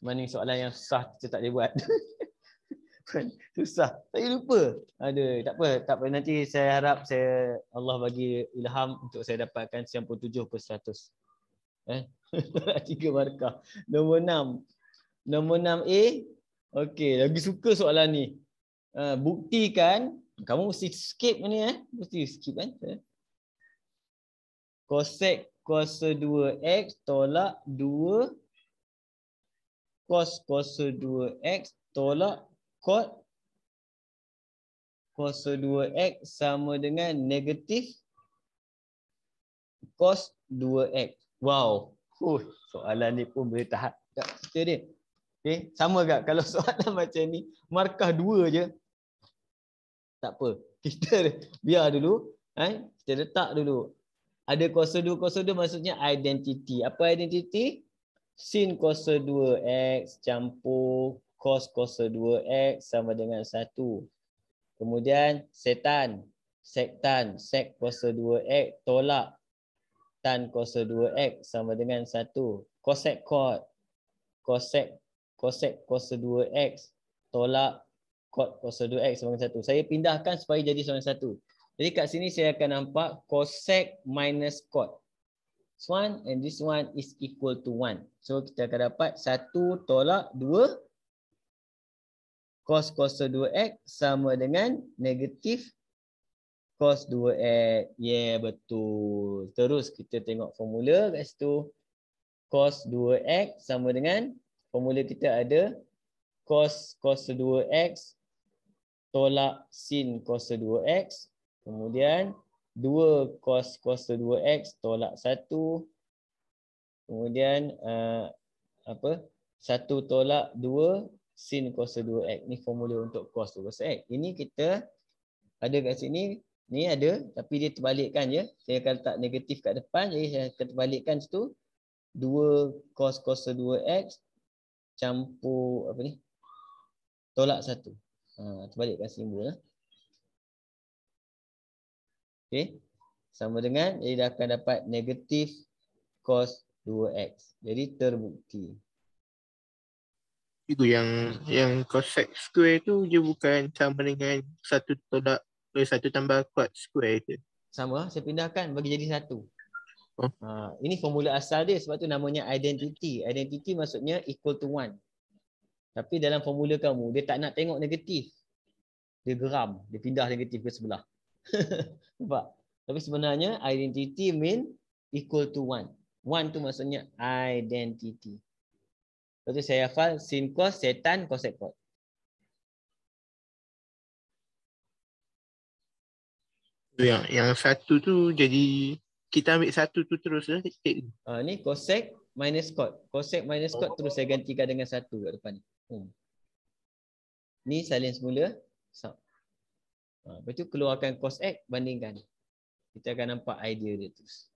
Mana soalan yang susah kita tak boleh buat. Susah. Saya lupa. Aduh, tak apa. Nanti saya harap Allah bagi ilham untuk saya dapatkan 97%. 3 markah. Nombor 6. Nombor 6A. Okey, lagi suka soalan ni. Buktikan, kamu mesti skip ni Mesti skip kan? Cosec cos 2x tolak 2 cos 2x tolak cot cos 2x sama dengan negatif cos 2x. Wow. Soalan ni pun boleh tahan tak cerita dia. Okey, sama tak kalau soalan macam ni markah 2 je. Tak apa. Kita biar dulu, kita letak dulu. Ada cos 2 maksudnya identity. Apa identity? Sin cos 2x campur cos 2x sama dengan 1. Kemudian setan, sektan, sec cos 2x tolak tan cos 2x sama dengan 1. Cosec cot, cosec cos 2x tolak cot cos 2x sama dengan 1. Saya pindahkan supaya jadi sama dengan 1. Jadi kat sini saya akan nampak cosec minus cot. This one and this one is equal to 1. So kita akan dapat 1 tolak 2 cos 2x sama dengan negatif cos 2x. Yeah, betul. Terus kita tengok formula kat situ. Cos 2x sama dengan, formula kita ada cos 2x tolak sin cos 2x. Kemudian 2 cos 2x tolak 1. Kemudian 1 tolak 2 sin cos 2x. Ni formula untuk cos 2x. Ini kita ada kat sini. Ni ada tapi dia terbalikkan je. Saya akan letak negatif kat depan. Jadi saya akan terbalikkan situ. 2 cos 2x campur apa ni? Tolak 1. Terbalikkan simbol lah. Okey. Sama dengan, jadi dah akan dapat negatif cos 2x. Jadi terbukti. Itu yang cosec square tu dia bukan sama dengan 1 tolak 1 tambah cot square ke? Sama, saya pindahkan bagi jadi 1. Oh. Ini formula asal dia, sebab tu namanya identity. Identity maksudnya equal to 1. Tapi dalam formula kamu, dia tak nak tengok negatif. Dia geram, dia pindah negatif ke sebelah. Nampak? Tapi sebenarnya identity mean equal to 1. 1 tu maksudnya identity. Lepas tu saya hafal sin cos, setan, cosec cot. Yang 1 tu jadi kita ambil 1 tu terus lah. Ni cosec minus cot. Cosec minus cot terus saya gantikan dengan 1 kat depan ni. Ni salin semula. Lepas tu keluarkan cos X, bandingkan. Kita akan nampak idea dia terus.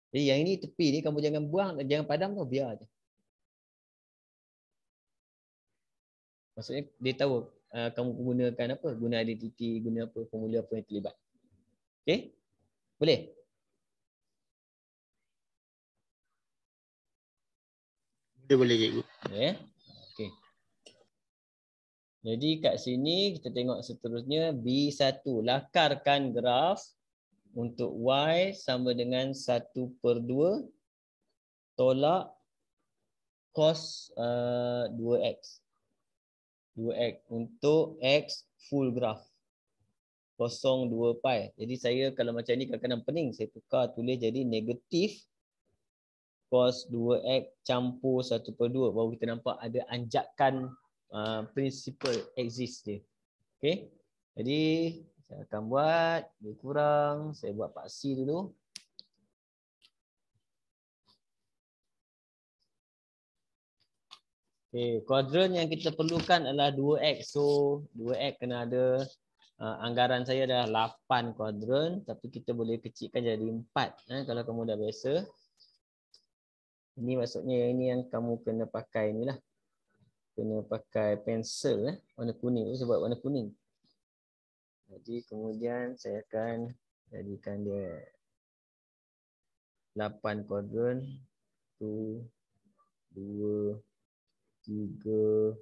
Jadi yang ini tepi ni kamu jangan buang, jangan padam tau, biar je. Maksudnya dia tahu kamu gunakan apa, guna identity, guna apa, formula apa yang terlibat. Okey? Boleh? Boleh cikgu. Ya. Okey. Jadi kat sini kita tengok seterusnya B1. Lakarkan graf untuk Y sama dengan 1/2 tolak cos 2x. 2x untuk x full graph. 0,2 pi. Jadi saya kalau macam ni kadang-kadang pening. Saya tukar tulis jadi negatif cos 2x campur 1/2. Baru kita nampak ada anjakan principle exist dia. Okay. Jadi saya akan buat lebih kurang. Saya buat paksi dulu. Okay. Kuadran yang kita perlukan adalah 2x. So 2x kena ada anggaran saya dah 8 kuadran, tapi kita boleh kecilkan jadi 4 kalau kamu dah biasa. Ini maksudnya ini yang kamu kena pakai ni lah. Kena pakai pensel warna kuning. Saya buat warna kuning. Jadi kemudian saya akan jadikan dia 8 kuadran. 1, 2, 3,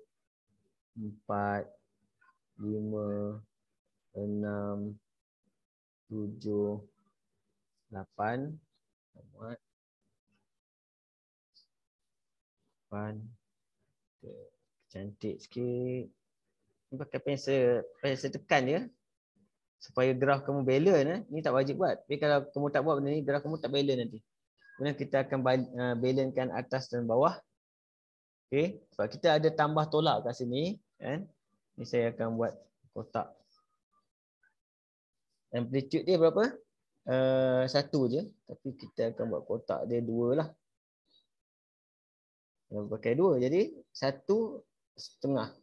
4, 5, 6, 7, 8. Muat. 8. Cantik sikit. Ni pakai pensel tekan je. Supaya graf kamu balance. Ni tak wajib buat. Tapi kalau kamu tak buat benda ni, graf kamu tak balance nanti. Kemudian kita akan balancekan atas dan bawah. Okay. Sebab kita ada tambah tolak kat sini. Kan? Ni saya akan buat kotak. Amplitude dia berapa? 1 je. Tapi kita akan buat kotak dia 2 lah. Pakai 2. Jadi 1,5.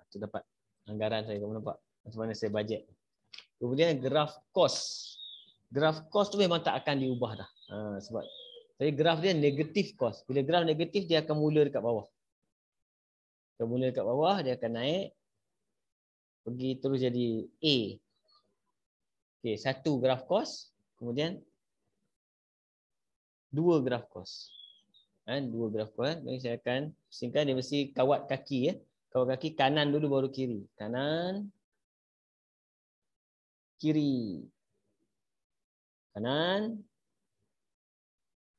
Tu dapat anggaran saya. Kamu nampak macam mana saya bajet. Kemudian graf cos. Graf cos tu memang tak akan diubah dah. Sebab jadi graf dia negatif cos. Bila graf negatif dia akan mula dekat bawah. Dia mula dekat bawah, dia akan naik. Pergi terus jadi A. Okey, 1 graf cos, kemudian 2 graf cos. 2 graf cos. Jadi saya akan pusingkan dia mesti kawat kaki ya. Kawat kaki kanan dulu baru kiri. Kanan, kiri. Kanan,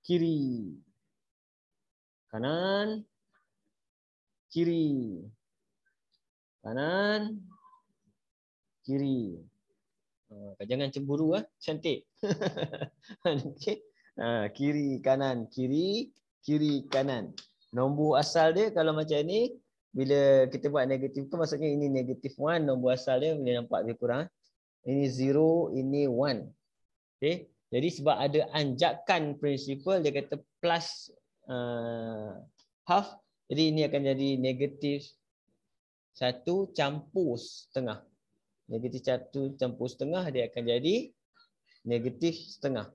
kiri. Kanan, kiri. Kanan, kiri. Jangan cemburu cantik. Okey. Kiri, kanan, kiri, kiri, kanan. Nombor asal dia kalau macam ni, bila kita buat negatif tu maksudnya ini negatif 1, nombor asal dia boleh nampak lebih kurang. Ini 0, ini 1. Okey. Jadi sebab ada anjakan prinsipal dia kata plus half. Jadi ini akan jadi negatif 1 campur setengah. Negatif 1 campur setengah dia akan jadi negatif setengah.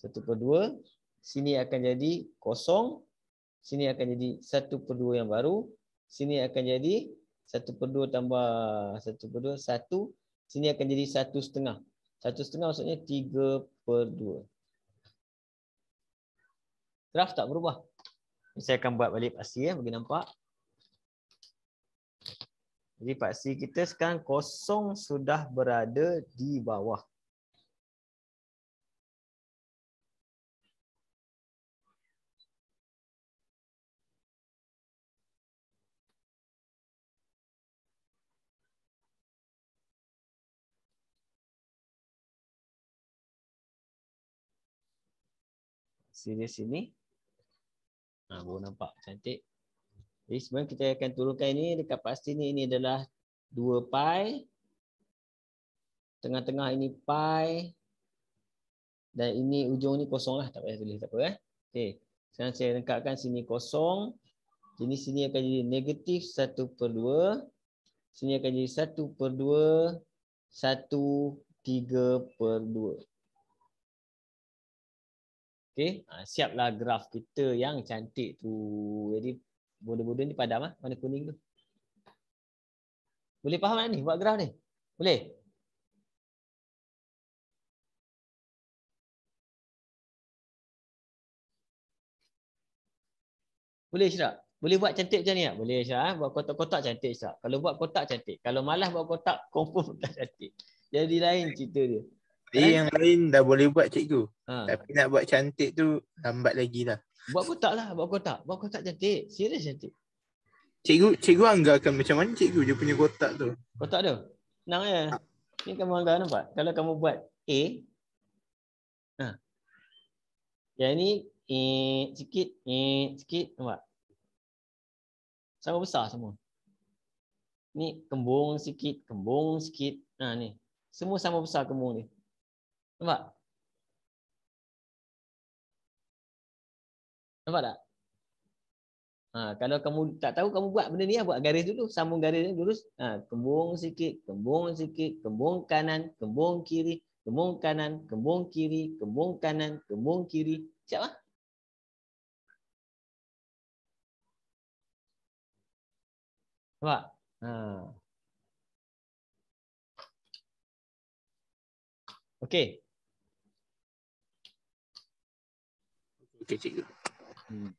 1/2. Sini akan jadi kosong. Sini akan jadi 1/2 yang baru. Sini akan jadi 1/2 tambah 1/2, 1. Sini akan jadi 1/2. 1/2 maksudnya 3/2. Graf tak berubah. Saya akan buat balik paksi bagi nampak. Jadi paksi kita sekarang kosong sudah berada di bawah. Sini sini. Baru nampak cantik. Jadi sebenarnya kita akan turunkan ini dekat paksi ini adalah 2 pi. Tengah-tengah ini pi. Dan ini ujung ni kosong lah. Tak payah tulis tak apa. Okey. Sekarang saya lengkapkan sini kosong. Jadi sini akan jadi negatif 1/2. Sini akan jadi 1/2. 1, 3/2. Okey, siaplah graf kita yang cantik tu. Jadi bodoh-bodoh ni padam warna kuning tu. Boleh faham tak ni buat graf ni? Boleh? Boleh Syirah? Boleh buat cantik macam ni tak? Boleh Syirah. Buat kotak-kotak cantik Syirah. Kalau buat kotak cantik. Kalau malas buat kotak, confirm tak cantik. Jadi lain cerita dia. Jadi yang lain dah boleh buat cikgu. Ha. Tapi nak buat cantik tu lambat lagi lah. Buat kotak lah, buat kotak. Buat kotak cantik. Serius cantik. Cikgu anggarkan macam mana cikgu dia punya kotak tu. Kotak tu. Senang je. Ni kamu anggar nampak. Kalau kamu buat A. Ha. Yang ni sikit, sikit. Nampak? Sama besar semua. Ni kembung sikit, kembung sikit. Ha ni. Semua sama besar kembung ni. Nampak? Nampak tak? Ha, kalau kamu tak tahu kamu buat benda ni, buat garis dulu, sambung garis ni lurus. Ha, kembung sikit, kembung kanan, kembung kiri, kembung kanan, kembung kiri, kembung kanan, kembung kiri. Siap ah? Nampak? Ha. Okey. Okey cikgu.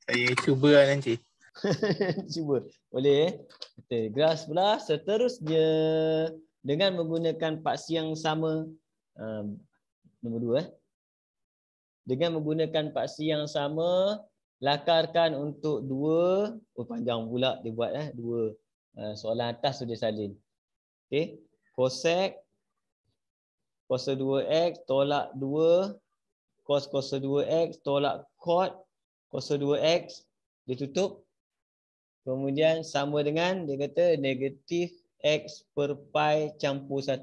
Saya cuba lah nanti. Cuba. Boleh. Okay. Graf sebelah seterusnya dengan menggunakan paksi yang sama. Nombor 2. Dengan menggunakan paksi yang sama, lakarkan untuk 2. Oh, panjang pula dia buat 2. Soalan atas tu dia salin. Okey. Kosek cos 2x tolak 2 cos 2x tolak cot cos 2x ditutup. Kemudian sama dengan dia kata negatif x per pi campur 1.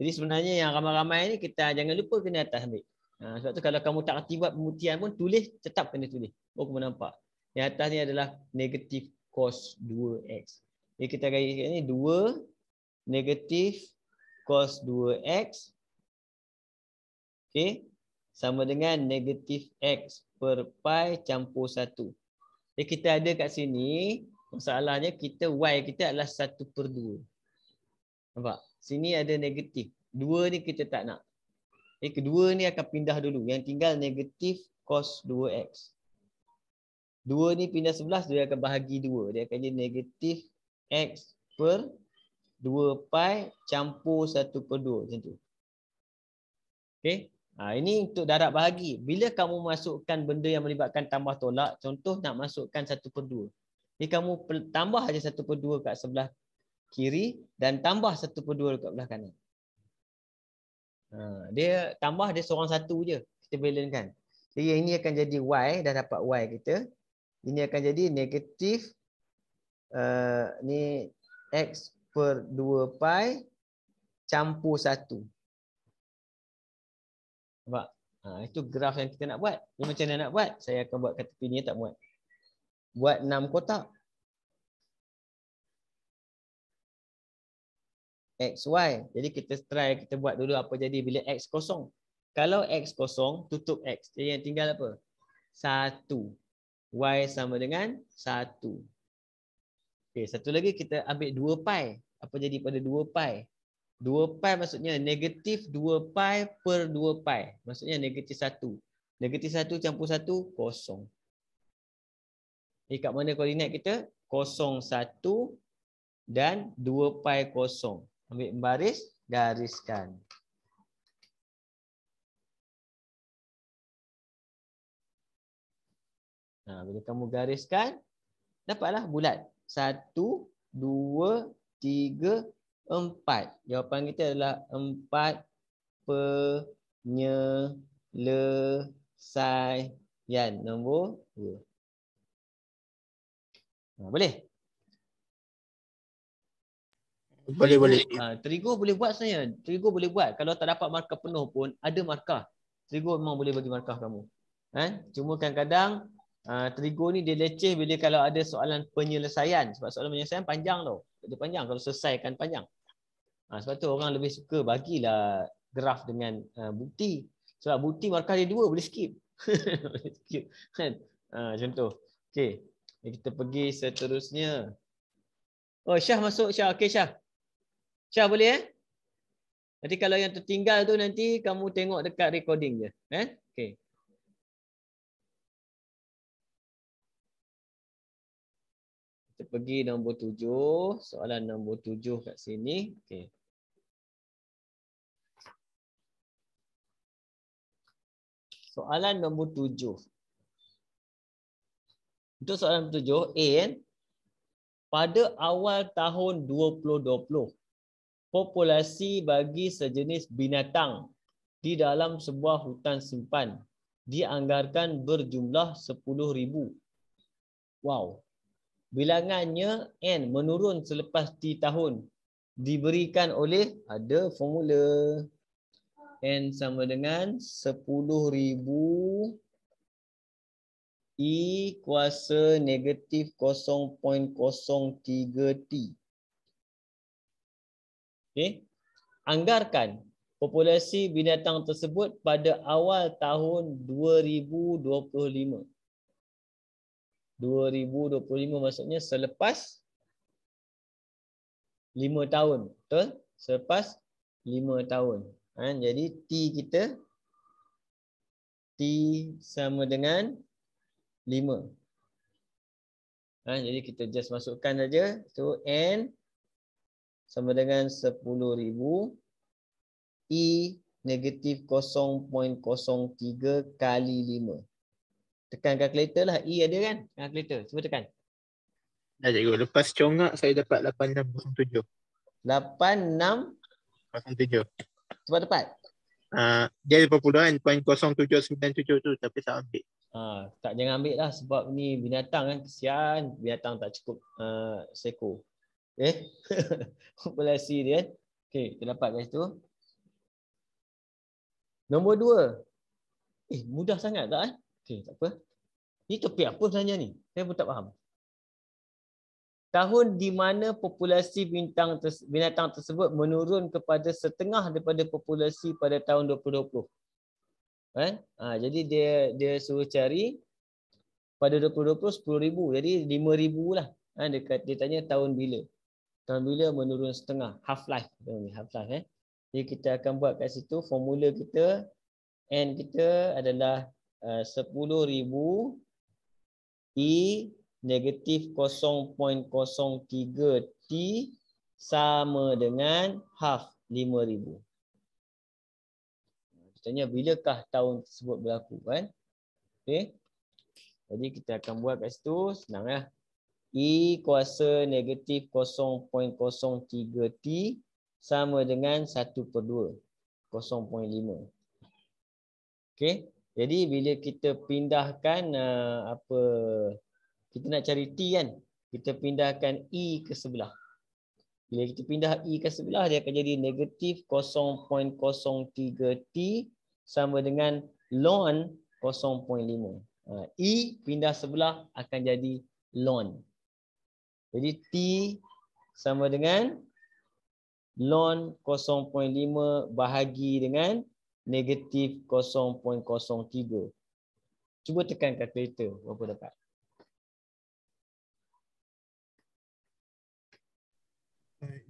Jadi sebenarnya yang ramai-ramai ni kita jangan lupa kena atas ambil. Sebab tu kalau kamu tak reti buat pembuktian pun tulis, tetap kena tulis. Oh, kamu nampak. Yang atas ni adalah negatif cos 2x. Jadi kita gariskan ni 2 negatif cos 2x. Okey. Sama dengan negatif x per pi campur 1. Jadi kita ada kat sini, masalahnya kita y kita adalah 1/2. Nampak? Sini ada negatif. 2 ni kita tak nak. Jadi kedua ni akan pindah dulu. Yang tinggal negatif cos 2x. 2 ni pindah 11, dia akan bahagi 2. Dia akan jadi negatif x per 2 pi campur 1/2. Macam tu. Okey. Ini untuk darab bahagi. Bila kamu masukkan benda yang melibatkan tambah tolak, contoh nak masukkan 1/2. Jadi kamu tambah aja 1/2 kat sebelah kiri dan tambah 1/2 kat belah kanan. Dia tambah dia seorang satu je. Kita balance. Jadi yang ini akan jadi y, dah dapat y kita. Ini akan jadi negatif ni x per 2 pi campur 1. Nampak? Itu graf yang kita nak buat. Ini macam mana nak buat? Saya akan buat kat tepi ni, tak buat. Buat 6 kotak. X, Y. Jadi kita try, kita buat dulu apa jadi bila X kosong. Kalau X kosong, tutup X. Jadi yang tinggal apa? 1. Y sama dengan 1. Okey, satu lagi kita ambil 2 pi. Apa jadi pada 2 pi? 2 pi maksudnya negatif 2 pi per 2 pi. Maksudnya negatif 1. Negatif 1 campur 1, kosong. Jadi kat mana koordinat kita? 0, 1 dan 2 pi kosong. Ambil baris, gariskan. Bila kamu gariskan, dapatlah bulat. 1, 2, 3, 4. Jawapan kita adalah 4 penyelesaian. Nombor 2. Boleh? Boleh. Trigo boleh buat sebenarnya. Trigo boleh buat. Kalau tak dapat markah penuh pun, ada markah. Trigo memang boleh bagi markah kamu. Cuma kadang-kadang Trigo ni dia leceh bila kalau ada soalan penyelesaian. Sebab soalan penyelesaian panjang tau. Dia panjang kalau selesaikan panjang. Sebab tu orang lebih suka bagilah graf dengan bukti. Sebab bukti markah dia 2, boleh skip. Boleh skip. Kan? Contoh. Okey. Kita pergi seterusnya. Oh, Syah masuk. Syah. Okey, Syah. Syah boleh Nanti kalau yang tertinggal tu nanti kamu tengok dekat recording je. Okey. Kita pergi nombor 7. Soalan nombor 7 kat sini. Okey. Soalan nombor 7. Untuk soalan nombor 7, A kan. Pada awal tahun 2020, populasi bagi sejenis binatang di dalam sebuah hutan simpan dianggarkan berjumlah 10,000. Wow. Bilangannya N menurun selepas T tahun. Diberikan oleh, ada formula. N sama dengan 10,000 I kuasa negatif 0.03T. Okay. Anggarkan populasi binatang tersebut pada awal tahun 2025. 2025 maksudnya selepas 5 tahun. Betul? Selepas 5 tahun. Jadi T kita T sama dengan 5. Jadi kita just masukkan saja. So N sama dengan 10,000 I negatif 0.03 kali 5. Tekan kalkulator lah. I ada kan? Kalkulator. Cuba tekan. Dah cikgu. Lepas congak saya dapat 8607. 8607. Tepat-tepat. Dia ada perpuluhan 0.0797 tu tapi saya ambil. Tak jangan ambil lah sebab ni binatang kan. Kesian. Binatang tak cukup seko. Okay. Populasi dia. Okay. Kita dapat kat situ. Nombor 2. Mudah sangat tak? Okay, tak apa. Ni topik apa sebenarnya ni? Saya pun tak faham. Tahun di mana populasi binatang tersebut menurun kepada setengah daripada populasi pada tahun 2020. Jadi dia suruh cari pada 2020 10,000. Jadi 5,000 lah. Dia tanya tahun bila. Tahun bila menurun setengah. Half-life. Half-life. Jadi kita akan buat kat situ. Formula kita, N kita adalah 10,000 I negatif 0.03 T sama dengan half 5,000. Tanya bilakah tahun tersebut berlaku kan? Okey. Jadi kita akan buat kat situ, senang lah. I kuasa negatif 0.03 T sama dengan 1/2, 0.5. Okey. Jadi bila kita pindahkan kita nak cari T kan, kita pindahkan I ke sebelah. Bila kita pindah I ke sebelah, dia akan jadi negatif 0.03 T sama dengan ln 0.5. I pindah sebelah akan jadi ln. Jadi T sama dengan ln 0.5 bahagi dengan negatif 0.03. Cuba tekan kalkulator berapa dapat.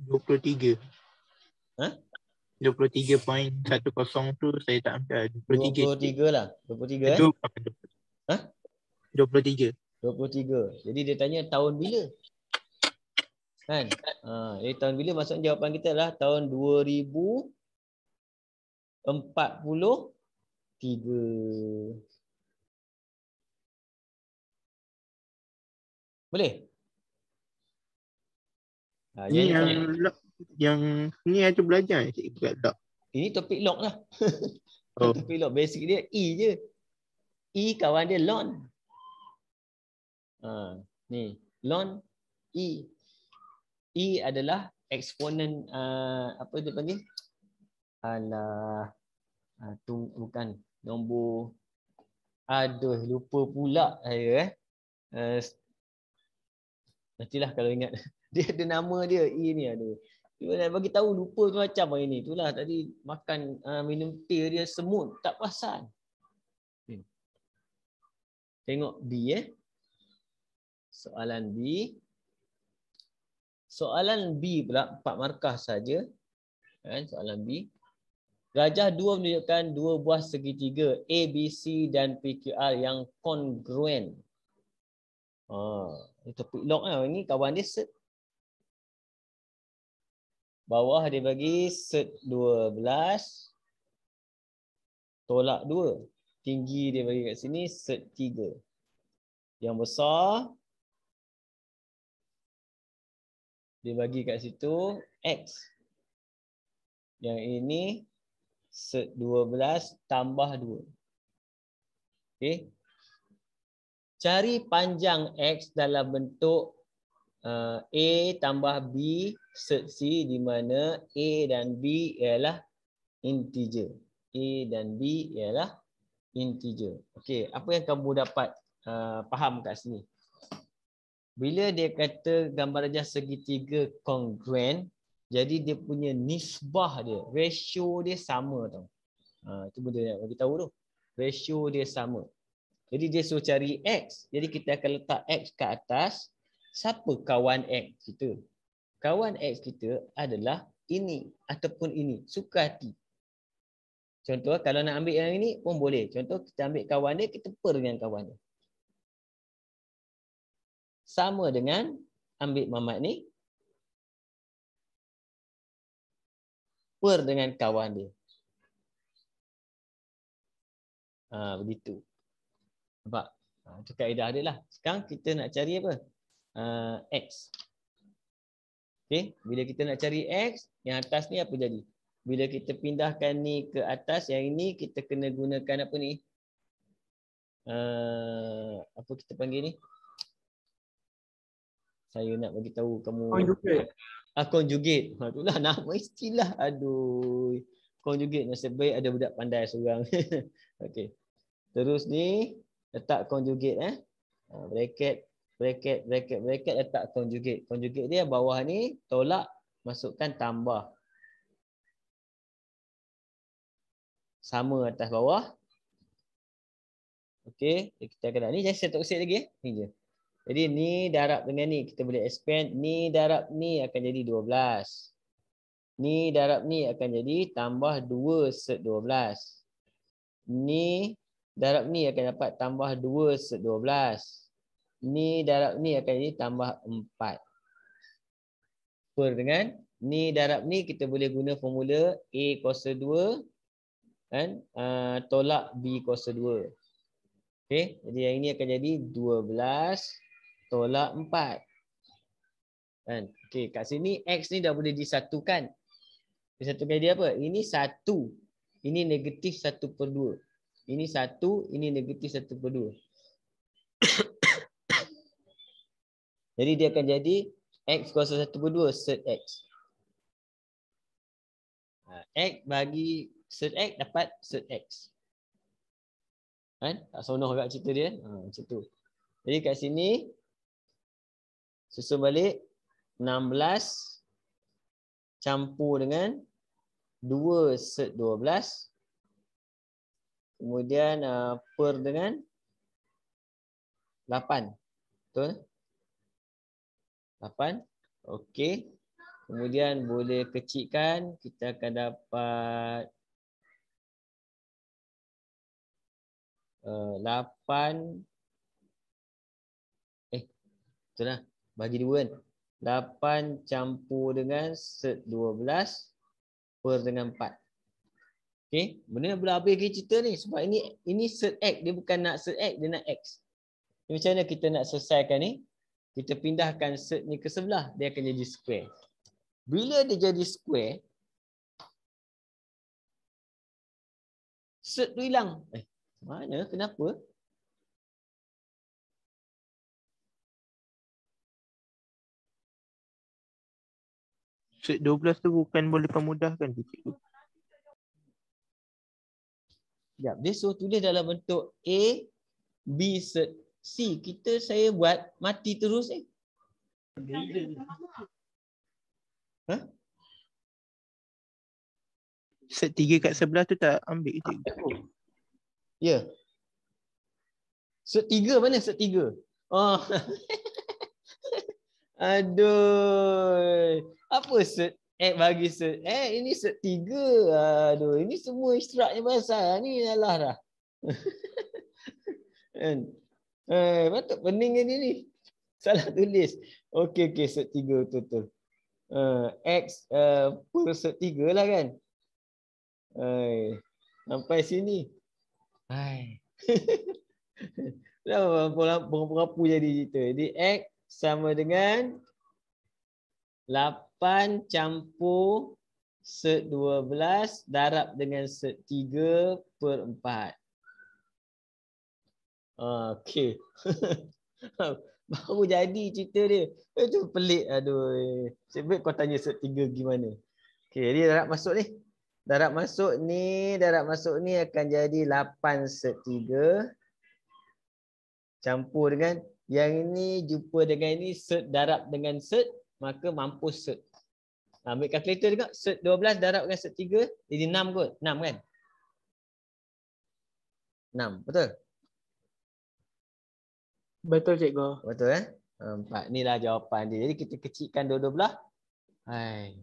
$23. 23.10 tu saya tak ambil. 23 lah. 23 Itu 23. 23. Jadi dia tanya tahun bila? Kan? Jadi tahun bila maksudnya jawapan kita adalah tahun 2043. Boleh? Ini yang ni ada belajar bukan log. Ini topik log lah. Oh. Topik log basic dia E je. E kawan dia ln. Ni ln E. E adalah eksponen apa dia panggil? Tu bukan nombor. Aduh, lupa pula saya nantilah kalau ingat. Dia ada nama dia E ni, aduh. Dia nak bagi tahu lupa tu macam hari ni. Itulah tadi makan minum teh dia semut, tak perasan. Tengok B Soalan B. Soalan B pula 4 markah saja. Soalan B. Rajah 2 menunjukkan 2 buah segitiga A, B, C dan PQR yang kongruen. Ini topik log lah. Ini kawan dia set. Bawah dia bagi set 12 tolak 2. tinggi dia bagi kat sini set 3. Yang besar dia bagi kat situ X. Yang ini set 12 tambah 2. Okey. Cari panjang X dalam bentuk A tambah B set C di mana A dan B ialah integer. A dan B ialah integer. Okey, apa yang kamu dapat faham kat sini? Bila dia kata gambar rajah segitiga congruent, jadi dia punya nisbah dia, ratio dia sama tau. Itu benda yang bagi tahu tu. Ratio dia sama. Jadi dia suruh cari X. Jadi kita akan letak X ke atas. Siapa kawan X kita? Kawan X kita adalah ini ataupun ini. Suka hati. Contoh kalau nak ambil yang ini pun boleh. Contoh kita ambil kawan dia, kita per dengan kawan dia. Sama dengan ambil Mamat ni per dengan kawan dia. Begitu. Nampak? Itu kaedah dia lah. Sekarang kita nak cari apa? X. Okay. Bila kita nak cari X, yang atas ni apa jadi? Bila kita pindahkan ni ke atas, yang ini kita kena gunakan apa ni? Apa kita panggil ni? Saya nak bagi tahu kamu. Conjugate. Conjugate. Itulah nama istilah. Aduh. Conjugate nasib baik ada budak pandai seorang. Okey. Terus ni letak conjugate bracket letak conjugate. Conjugate dia bawah ni tolak masukkan tambah. Sama atas bawah. Okey, kita akan ni saya tak usik lagi Ni je. Jadi ni darab dengan ni kita boleh expand, ni darab ni akan jadi 12. Ni darab ni akan jadi tambah 2 set 12. Ni darab ni akan dapat tambah 2 set 12. Ni darab ni akan jadi tambah 4. Per dengan ni darab ni kita boleh guna formula A kuasa 2 kan tolak B kuasa 2. Okey, jadi yang ini akan jadi 12 tolak 4. Kan? Okey, kat sini X ni dah boleh disatukan. Disatukan dia apa? Ini 1. Ini negatif 1/2. Ini 1, ini negatif 1/2. Jadi dia akan jadi X kuasa 1/2 set X. X bagi set X dapat set X. Kan? Tak sonoh kat cerita dia. Macam tu. Jadi kat sini susun balik 16 campur dengan 2 set 12. Kemudian per dengan 8. Betul? 8. Okey. Kemudian boleh kecilkan. Kita akan dapat 8. Betul lah. Bagi 2 kan. 8 campur dengan set 12 per dengan 4. Okey, benda boleh habis lagi cerita ni sebab ini set X, dia bukan nak set X, dia nak X. Macam mana kita nak selesaikan ni? Kita pindahkan set ni ke sebelah, dia akan jadi square. Bila dia jadi square, set tu hilang. Mana? Kenapa? Set 12 tu bukan boleh pemudahkan tu cikgu. Ya, dia suruh tulis dalam bentuk A, B set C. Saya buat mati terus ni. Set 3 kat sebelah tu tak ambil cikgu. Ya. Set 3 mana set 3? Oh. Aduh. Apa set X bagi set X? Ini set 3. Aduh, ini semua istiraknya pasal. Ni salah dah. Patut pening ni ni. Salah tulis. Okey, set 3 betul. X per set 3 lah kan. Sampai sini. Hai. Berapu jadi cerita. Jadi X sama dengan 8 campur set 12 darab dengan set 3/4. Okey. Baru jadi cerita dia. Itu pelik. Aduh. Sebab kau tanya set 3 gimana. Okey, jadi darab masuk ni. Darab masuk ni akan jadi 8 set 3 campur dengan yang ini jumpa dengan ini set darab dengan set, maka mampus set. Ambil kalkulator juga, set 12 darab dengan set 3 jadi 6 kot. 6 kan? 6, betul? Betul cikgu. Betul eh? 4. Inilah jawapan dia. Jadi kita kecilkan dua-dua belah. Hai.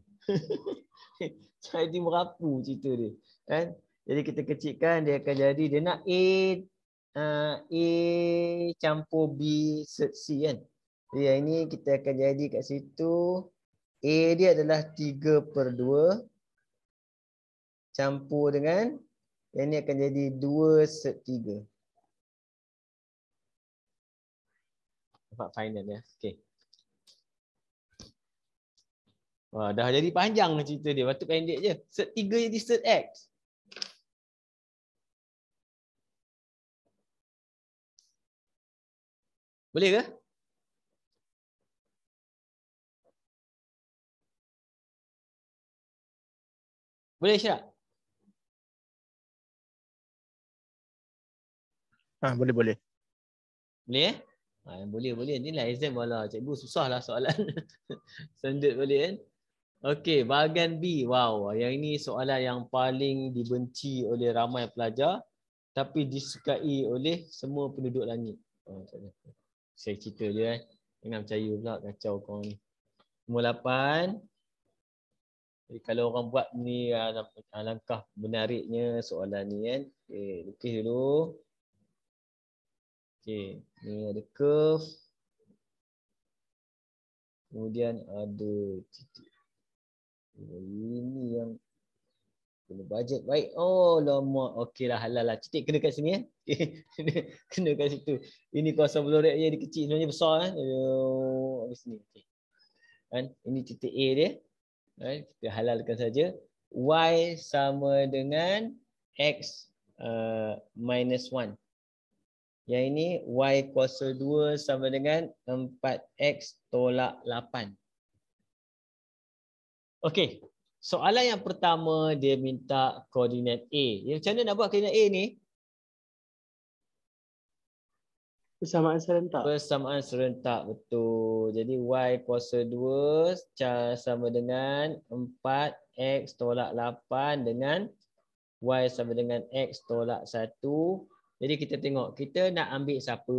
Jadi merapu cerita dia. Kan? Jadi kita kecilkan dia akan jadi dia nak A campur B set C kan. Jadi yang ini kita akan jadi kat situ A dia adalah 3/2 campur dengan yang ini akan jadi 2 set 3. Dapat final ya. Okey. Wah, dah jadi panjang cerita dia. Patut pendek je. Set 3 jadi set X. Boleh ke? Boleh Syak? Boleh. Boleh eh? Boleh. Inilah exam wala. Cikgu susahlah soalan. Sendut boleh kan? Okey, bahagian B. Wow, yang ini soalan yang paling dibenci oleh ramai pelajar tapi disukai oleh semua penduduk langit. Saya cerita je Jangan percaya pula kacau kau ni. Nombor 8. Jadi kalau orang buat ni alangkah menariknya soalan ni kan. Okey, lukis dulu. Okey, ni ada curve. Kemudian ada titik. Ini yang kena bajet baik. Oh lama. Okeylah halal lah. Titik kena kat sini kena kat situ. Ini kawasan blorek dia kecil sebenarnya besar habis ni. Okey. Kan ini titik A dia. Kan kita halalkan saja. Y sama dengan X minus 1. Yang ini Y kuasa 2 sama dengan 4X tolak 8. Okey. Soalan yang pertama dia minta koordinat A. Macam mana nak buat koordinat A ni? Persamaan serentak. Persamaan serentak, betul. Jadi Y kuasa 2 sama dengan 4X tolak 8 dengan Y sama dengan X tolak 1. Jadi kita tengok, kita nak ambil siapa.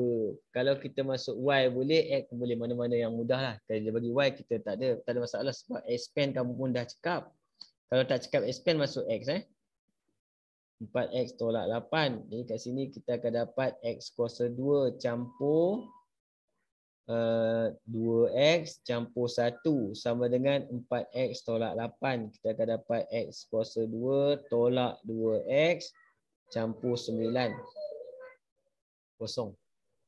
Kalau kita masuk Y boleh, X boleh, mana-mana yang mudah lah. Kalau dia bagi Y, kita tak ada masalah sebab expand kamu pun dah cakap. Kalau tak cakap expand, masuk X 4X tolak 8. Jadi kat sini kita akan dapat X kuasa 2 campur 2X campur 1 sama dengan 4X tolak 8. Kita akan dapat X kuasa 2 tolak 2X campur 9. Kosong.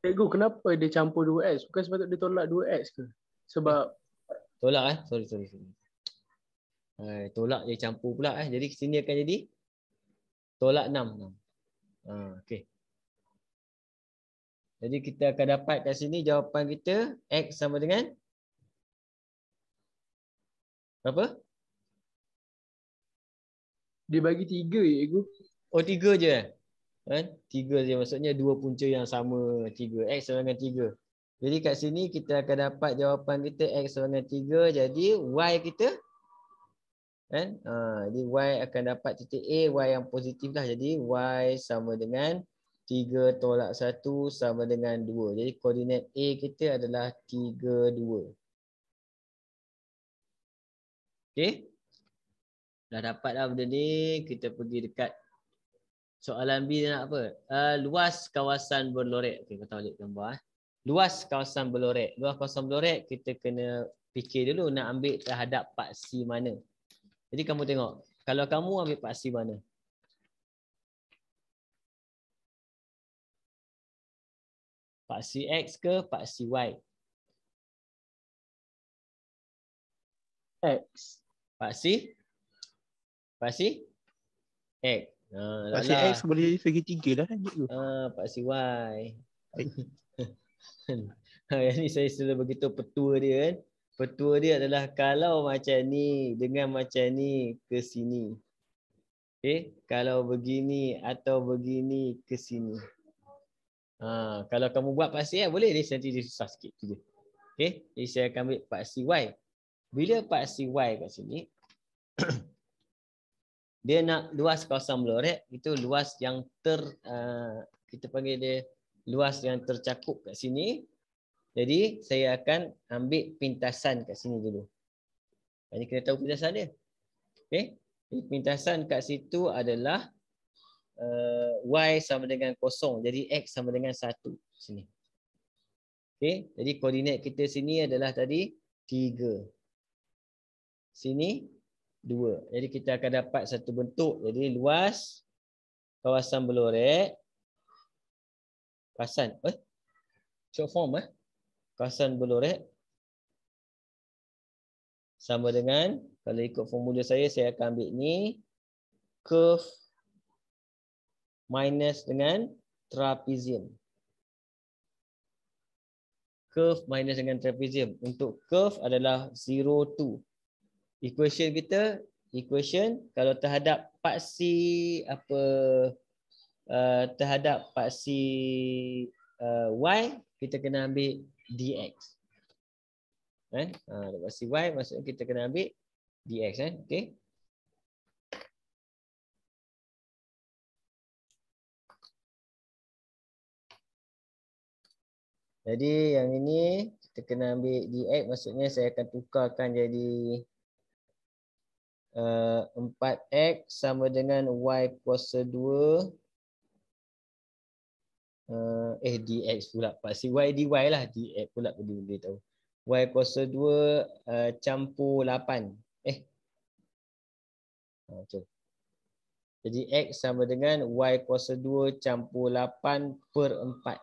Cikgu, kenapa dia campur 2X? Bukan sebab dia tolak 2X ke? Sebab tolak sorry. Tolak dia campur pula Jadi sini akan jadi tolak 6. Okey. Jadi kita akan dapat kat sini jawapan kita X sama dengan berapa? dia bagi 3 cikgu. Oh 3 je. Kan? 3 je maksudnya dua punca yang sama 3. X sama dengan 3. Jadi kat sini kita akan dapat jawapan kita X sama dengan 3. Jadi Y kita kan? Jadi Y akan dapat titik A, Y yang positif lah. Jadi Y sama dengan 3 tolak 1 sama dengan 2. Jadi koordinat A kita adalah 3, 2. Okey? Dah dapat dah benda ni. Kita pergi dekat soalan B dia nak apa? Luas kawasan berlorek. Okey, kita balik gambar. Luas kawasan berlorek. Luas kawasan berlorek kita kena fikir dulu nak ambil terhadap paksi mana. Jadi kamu tengok, kalau kamu ambil paksi mana? Paksi X ke paksi Y? X. Paksi X. Paksi X boleh jadi segitiga lah kan cikgu. Paksi Y. Baik. Yang ni saya sudah begitu petua dia kan. Petua dia adalah kalau macam ni dengan macam ni ke sini. Okay. Kalau begini atau begini ke sini. Kalau kamu buat paksi X boleh dia nanti dia susah sikit tu je. Okay. Jadi saya akan ambil paksi Y. Bila paksi Y kat sini dia nak luas kawasan Blorek itu luas yang kita panggil dia luas yang tercakup kat sini. Jadi saya akan ambil pintasan kat sini dulu. Ini kena tahu pintasan dia. Okey. Pintasan kat situ adalah Y sama dengan 0. Jadi X sama dengan 1 sini. Okey. Jadi koordinat kita sini adalah tadi 3. Sini 2. Jadi kita akan dapat satu bentuk. Jadi luas kawasan Blorek. Kawasan. Short form kawasan Blorek sama dengan, kalau ikut formula saya akan ambil ni curve minus dengan trapezium. Curve minus dengan trapezium. Untuk curve adalah 0, 2. Equation kita, kalau terhadap paksi terhadap paksi Y, kita kena ambil dx. Paksi Y maksudnya kita kena ambil dx. Okey. Jadi yang ini kita kena ambil dx, maksudnya saya akan tukarkan jadi 4x sama dengan y kuasa 2 dx pula. Paksi y dy lah, dx pula boleh tahu. Y kuasa 2 campur 8. Betul. Jadi x sama dengan y kuasa 2 campur 8 per 4.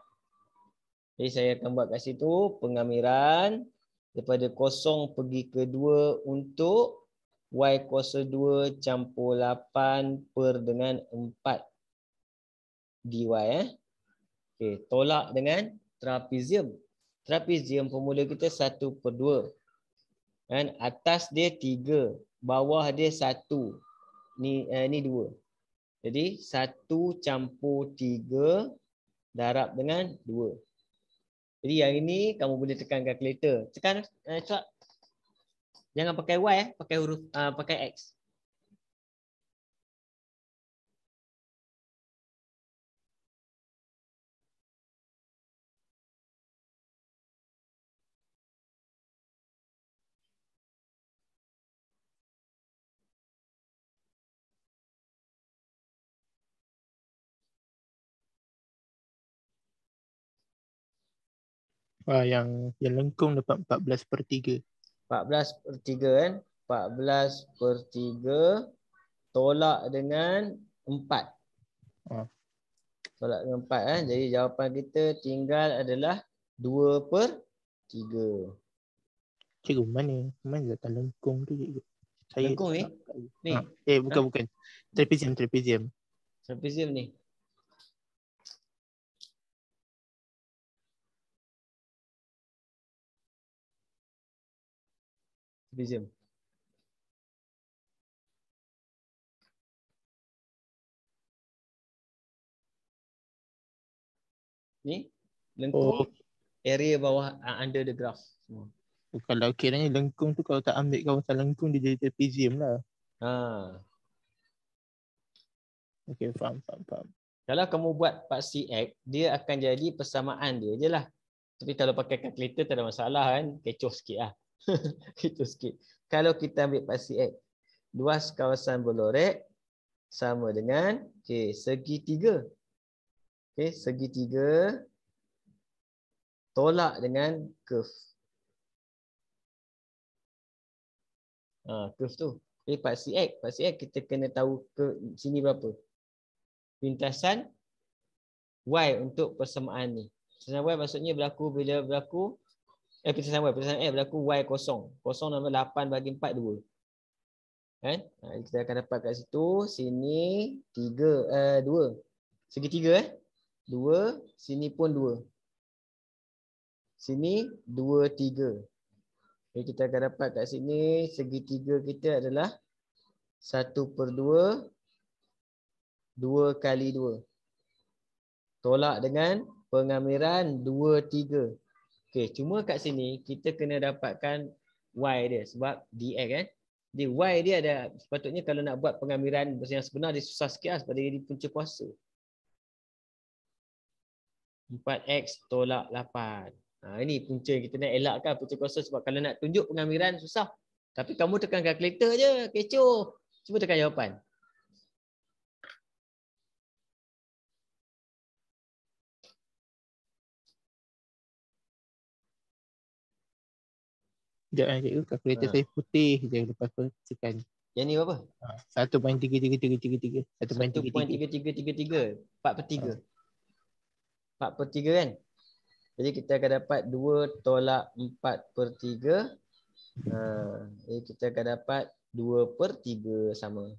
Jadi saya akan buat kat situ pengamiran daripada 0 pergi ke 2 untuk y kuasa 2 campur 8 per dengan 4 dy. Okey, tolak dengan trapezium. Trapezium formula kita 1/2. Kan atas dia 3, bawah dia 1. Ni 2. Jadi 1 campur 3 darab dengan 2. Jadi yang ini kamu boleh tekan kalkulator. Tekan cepat. Jangan pakai Y, pakai huruf pakai X. Yang lengkung dapat 14/3. 14/3 kan. 14/3 tolak dengan 4. Tolak dengan 4 Jadi jawapan kita tinggal adalah 2/3. Cikgu, mana letak lengkung tu cikgu? Saya Lengkung ni? Ni. Bukan. Trapezium. Trapezium ni. Trapezium. Ni lengkung area bawah under the graph semua. Kalau kiranya lengkung tu kalau tak ambil kawasan lengkung dia jadi trapezium lah. Okey, faham. Kalau kamu buat paksi X, dia akan jadi persamaan dia je lah. Tapi kalau pakai kalkulator tak ada masalah kan. Kecoh sikit lah. Kecoh sikit. Kalau kita ambil paksi X, luas kawasan Blorek sama dengan segitiga. Segitiga tolak dengan curve. Curve tu. Paksi X kita kena tahu ke sini berapa. Pintasan Y untuk persamaan ni. Pertukaran Y maksudnya berlaku bila berlaku pertukaran X berlaku Y kosong. Kosong nombor 8 bagi 4 2. Kan? Kita akan dapat kat situ sini 3 2. Segitiga 2, sini pun 2. Sini 2 3. Jadi kita akan dapat kat sini segitiga kita adalah 1/2 2 kali 2. Tolak dengan pengamiran 2 3. Okey, cuma kat sini kita kena dapatkan Y dia sebab DX kan. Jadi Y dia ada sepatutnya kalau nak buat pengamiran yang sebenar dia susah sikit lah sebab dia jadi punca kuasa. 4X tolak 8. Ini punca yang kita nak elakkan punca kuasa sebab kalau nak tunjuk pengamiran susah. Tapi kamu tekan kalkulator je, kecoh. Cuba tekan jawapan. Sekejap cikgu, kalkulator saya putih je lepas tu tekan. Yang ni berapa? 1.3333. 1.3333. 4/3. 4/3 kan? Jadi kita akan dapat 2 tolak 4/3. Jadi kita akan dapat 2/3 sama.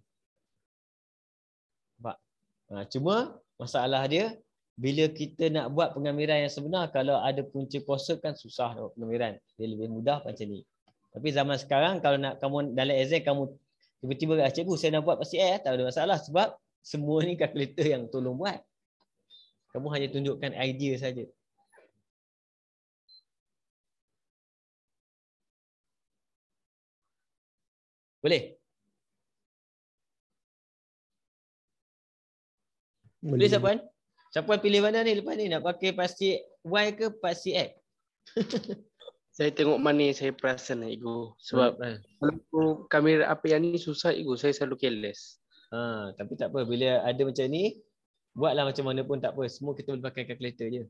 Nampak? Cuma masalah dia bila kita nak buat pengamiran yang sebenar kalau ada punca kuasa kan susah nak pengamiran. Dia lebih mudah macam ni. Tapi zaman sekarang kalau nak kamu dalam exam kamu tiba-tiba cikgu saya nak buat pasti tak ada masalah sebab semua ni kalkulator yang tolong buat. Kamu hanya tunjukkan idea saja. Boleh? Boleh Sapuan? Sapuan pilih mana ni lepas ni? Nak pakai pasti Y ke pasti X? Saya tengok mana saya perasan ego. Sebab kalau kamera apa yang ni susah ego. Saya selalu careless. Tapi tak apa. Bila ada macam ni, buatlah macam mana pun tak apa. Semua kita boleh pakai kalkulator je.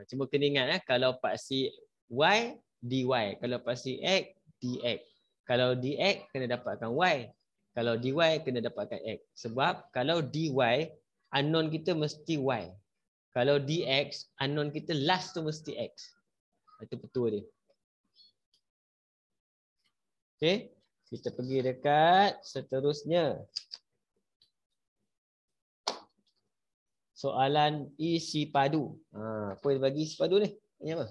Cuma kena ingat kalau pasti Y, DY. Kalau pasti X, DX. Kalau DX, kena dapatkan Y. Kalau DY, kena dapatkan X. Sebab kalau DY, unknown kita mesti Y. Kalau DX, unknown kita last tu mesti X. Itu betul dia. Okey, kita pergi dekat seterusnya. Soalan isi padu. Apa yang bagi isi padu ni? Ini apa?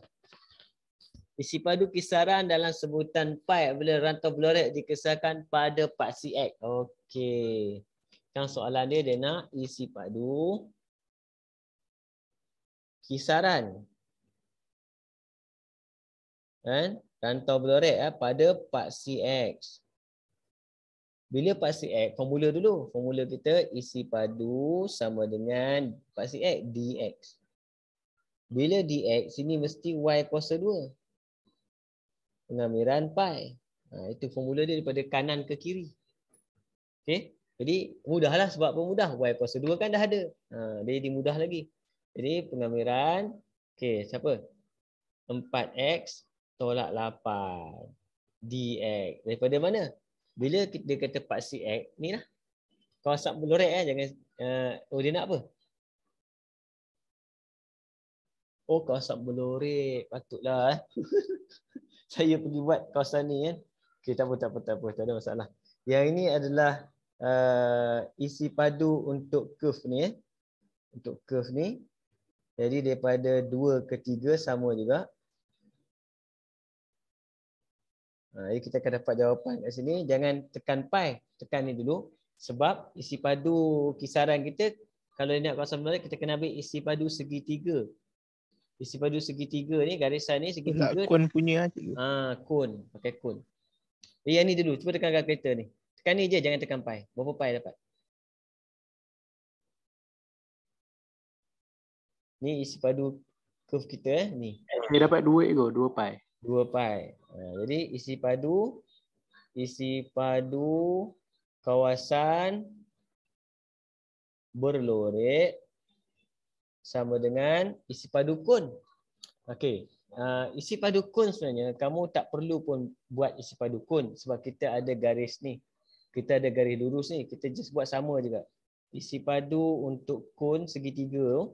Isi padu kisaran dalam sebutan pi bila rantau Biuret dikisarkan pada paksi X. Okey. Yang soalan dia nak isi padu kisaran kan rantau Biuret pada paksi X. Bila paksi X, formula dulu. Formula kita isi padu sama dengan paksi X dx. Bila dx sini mesti y kuasa 2. Pengamiran pi. Itu formula dia daripada kanan ke kiri. Okey. Jadi mudahlah sebab apa mudah? Y kuasa 2 kan dah ada. Dia jadi mudah lagi. Jadi pengamiran okey, siapa? 4x tolak 8 dx. Daripada mana? Bila dia kata paksi X, ni lah. Kawasan Biuret jangan dia nak apa? Oh, kawasan Biuret. Patutlah saya pergi buat kawasan ni kan. Okey, tak apa. Tak ada masalah. Yang ini adalah isi padu untuk curve ni Untuk curve ni. Jadi daripada 2 ke 3 sama juga. Jadi kita akan dapat jawapan kat sini. Jangan tekan pi. Tekan ni dulu. Sebab isi padu kisaran kita, kalau nak kawasan Biuret, kita kena ambil isi padu segitiga. Isi padu segitiga ni, garisan ni segitiga. Kon punya. Kon. Pakai kon. Yang ni dulu. Cuba tekan kalkulator ni. Tekan ni je, jangan tekan pi. Berapa pi dapat? Ni isi padu curve kita ni. Saya dapat 2 ego, 2 pi. 2 pi. Jadi isi padu kawasan Biuret sama dengan isi padu kon. Okey. Isi padu kon sebenarnya kamu tak perlu pun buat isi padu kon sebab kita ada garis ni. Kita ada garis lurus ni. Kita just buat sama juga. Isi padu untuk kon segitiga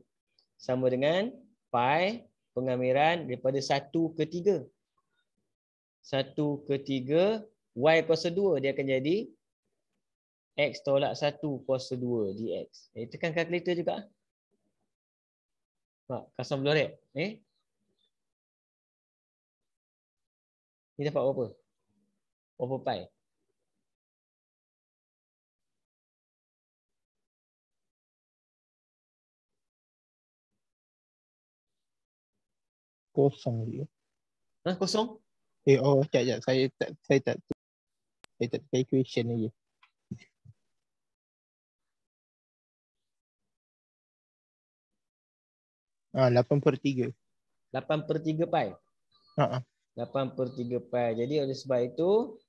sama dengan pi pengamiran daripada 1 ke 3. 1 ke 3 y kuasa 2 dia akan jadi x tolak 1 kuasa 2 dx. Tekan kalkulator juga. Kasam blorek. Ni dapat berapa? Berapa pi? Kosong je. Kosong? Sekejap. Saya tak equation lagi. 8/3. 8/3 pi. 8/3 pi. Jadi oleh sebab itu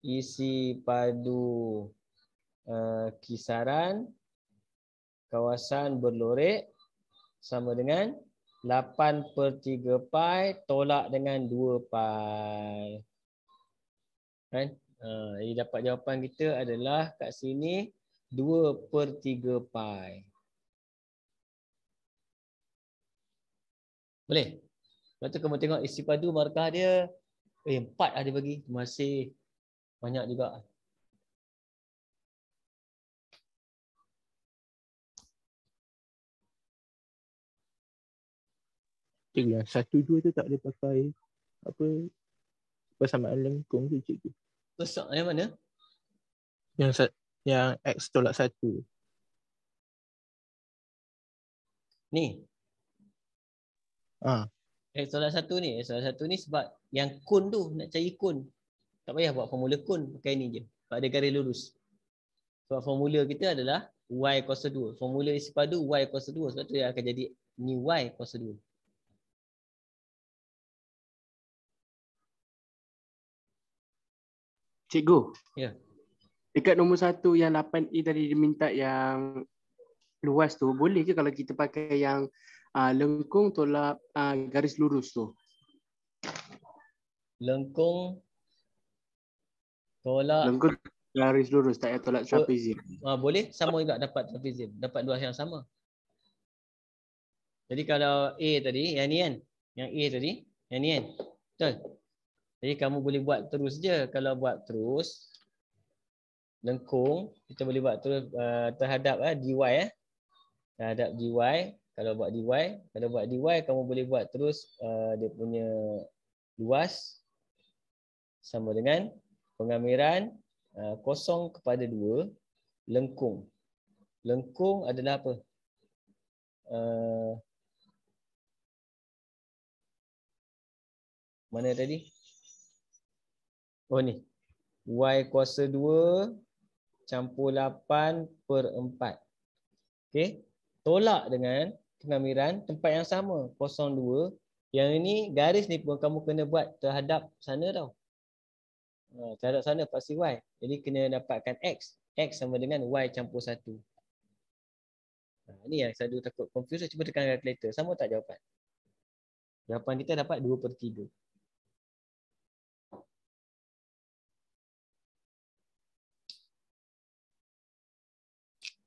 isi padu kisaran kawasan berlorek sama dengan 8/3 pi tolak dengan 2 pi. Kan? Jadi dapat jawapan kita adalah kat sini 2/3 pi. Boleh? Lepas tu kamu tengok isi padu markah dia 4 ada bagi. Masih banyak juga. Cikgu yang 1-2 tu tak boleh pakai apa persamaan lengkung tu cikgu. Besar yang mana? Yang x tolak 1. Ni. X tolak 1 ni. X tolak 1 ni sebab yang kun tu nak cari kun. Tak payah buat formula kun. Pakai ni je. Sebab ada garis lurus. Sebab formula kita adalah y kuasa 2. Formula isi padu y kuasa 2. Sebab tu dia akan jadi ni y kuasa 2. Cikgu. Ya. Dekat nombor 1 yang 8A tadi dia minta yang luas tu, boleh ke kalau kita pakai yang lengkung tolak garis lurus tu? Lengkung tolak garis lurus, tak payah tolak trapezium. Boleh, sama juga dapat trapezium. Dapat luas yang sama. Jadi kalau A tadi, yang ni kan? Yang A tadi, yang ni kan? Betul? Jadi kamu boleh buat terus je. Kalau buat terus, lengkung, kita boleh buat terus terhadap dy. Terhadap dy. Kalau buat dy, kamu boleh buat terus dia punya luas sama dengan pengamiran 0/2 lengkung. Lengkung adalah apa? Mana tadi? Oh ni. Y kuasa 2 campur 8/4. Okey. Tolak dengan pengamiran tempat yang sama. 0,2. Yang ini garis ni pun kamu kena buat terhadap sana tau. Terhadap sana pasti Y. Jadi kena dapatkan X. X sama dengan Y campur 1. Ni yang saya takut confuse. Cuba tekan calculator. Sama tak jawapan? Jawapan kita dapat 2/3.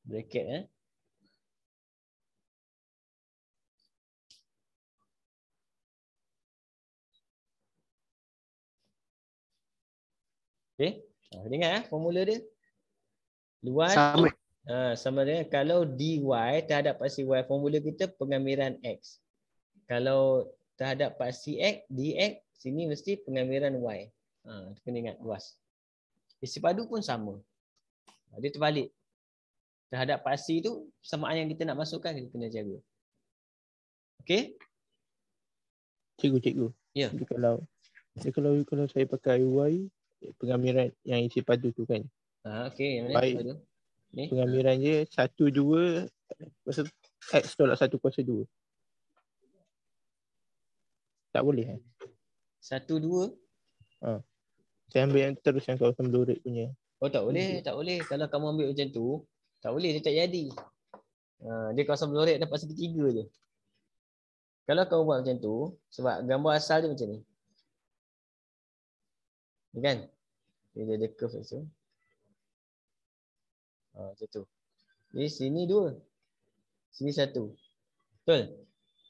Bracket Okay. Ingat formula dia. Luas sama dengan kalau dy terhadap paksi y, formula kita pengamiran x. Kalau terhadap paksi x, dx, sini mesti pengamiran y. Kena ingat luas. Isi padu pun sama. Dia terbalik. Terhadap paksi tu, samaan yang kita nak masukkan, kita kena jaga. Okey? Cikgu. Ya. Kalau saya pakai y, pengamiran yang isi padu tu kan. Okey, yang mana isi padu? Ni. Pengamiran je 1-2 x tolak 1 kuasa 2. Tak boleh 1-2. Saya ambil yang terus yang kawasan blorek punya. Tak boleh. Kalau kamu ambil macam tu, tak boleh, dia tak jadi. Dia kawasan blorek dapat segitiga je. Kalau kamu buat macam tu, sebab gambar asal dia macam ni. Ni kan? Dia ada curve macam tu. Macam tu. Jadi sini 2. Sini 1. Betul?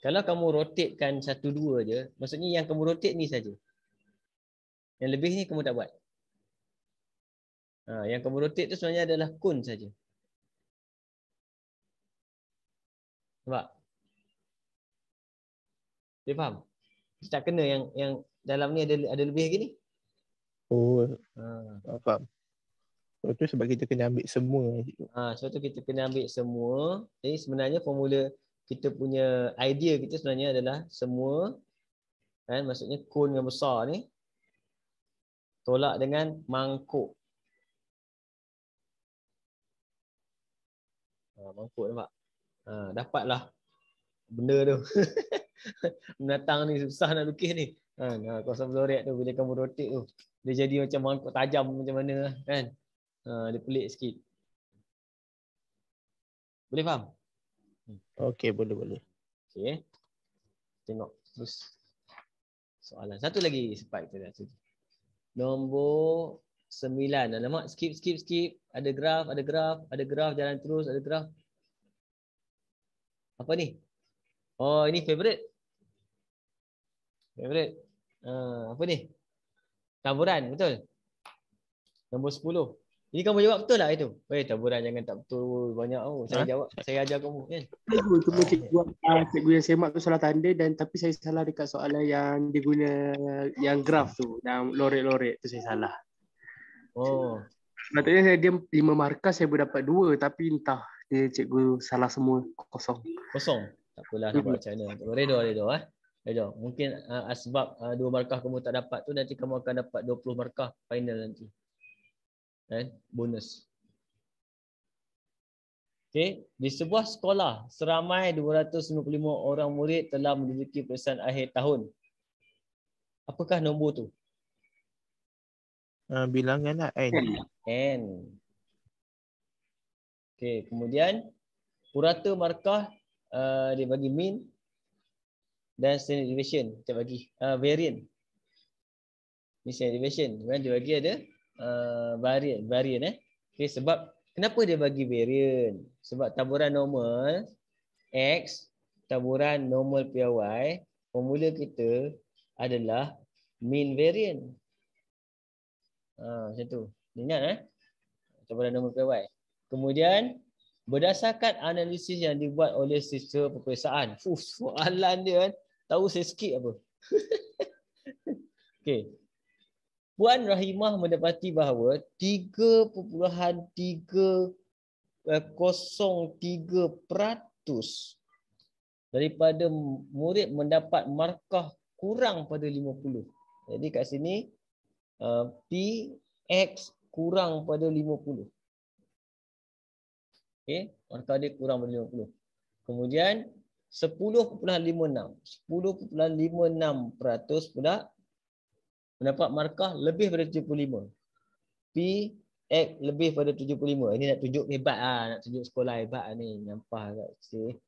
Kalau kamu rotatekan 1, 2 je, maksudnya yang kamu rotate ni saja. Yang lebih ni kamu tak buat. Yang kamu rotate tu sebenarnya adalah cone saja. Nampak? Dia faham? Dia tak kena yang dalam ni ada lebih lagi ni. Oh, Ha. faham. Itu sebab kita kena ambil semua. Sebab tu kita kena ambil semua. Jadi sebenarnya formula kita punya idea kita sebenarnya adalah semua, kan, maksudnya cone yang besar ni tolak dengan mangkuk. Mangkuk nampak? Dapatlah benda tu. Menatang ni susah nak lukis ni. Kosong floret tu bila kamu rotate tu, dia jadi macam mangkuk tajam macam mana kan. Dia pelik sikit. Boleh faham? Okey, boleh. Okey. Tengok terus soalan. Satu lagi sempat kita dah. Nombor 9. Alamak, skip. Ada graf, jalan terus, ada graf. Apa ni? Oh, ini favorite. Apa ni? Taburan, betul? Nombor 10. Ini kamu jawab betul tak itu? Taburan jangan tak betul banyak. Saya jawab, saya ajar kamu kan. Cuma cikgu yang semak tu salah tanda, dan tapi saya salah dekat soalan yang dia guna yang graf tu, yang loret-loret tu saya salah. Oh. Maksudnya saya dia 5 markah, saya berdapat 2, tapi entah dia cikgu salah semua, kosong. Tak apalah nak buat macam mana. Redha. Mungkin sebab 2 markah kamu tak dapat tu, nanti kamu akan dapat 20 markah final nanti. Bonus. Okey, di sebuah sekolah seramai 295 orang murid telah menduduki peperiksaan akhir tahun. Apakah nombor tu? Bilangan lah N. N. Okey, kemudian purata markah dia bagi mean dan standard deviation. Kita bagi variant. Ni standard deviation. Kemudian dia bagi ada variant. Okey, sebab kenapa dia bagi variant? Sebab taburan normal X, taburan normal PY, formula kita adalah mean variant. Macam tu. Ingat taburan normal PY. Kemudian berdasarkan analisis yang dibuat oleh siswa peperiksaan. Soalan dia kan, tahu saya skip apa. Okey. Puan Rahimah mendapati bahawa 3.303% daripada murid mendapat markah kurang pada 50. Jadi kat sini PX kurang pada 50. Okey, markah dia kurang pada 50. Kemudian 10.56% pula mendapat markah lebih pada 75. PX lebih pada 75. Ini nak tunjuk hebat nak tunjuk sekolah hebat ni. Nyampah kat sini.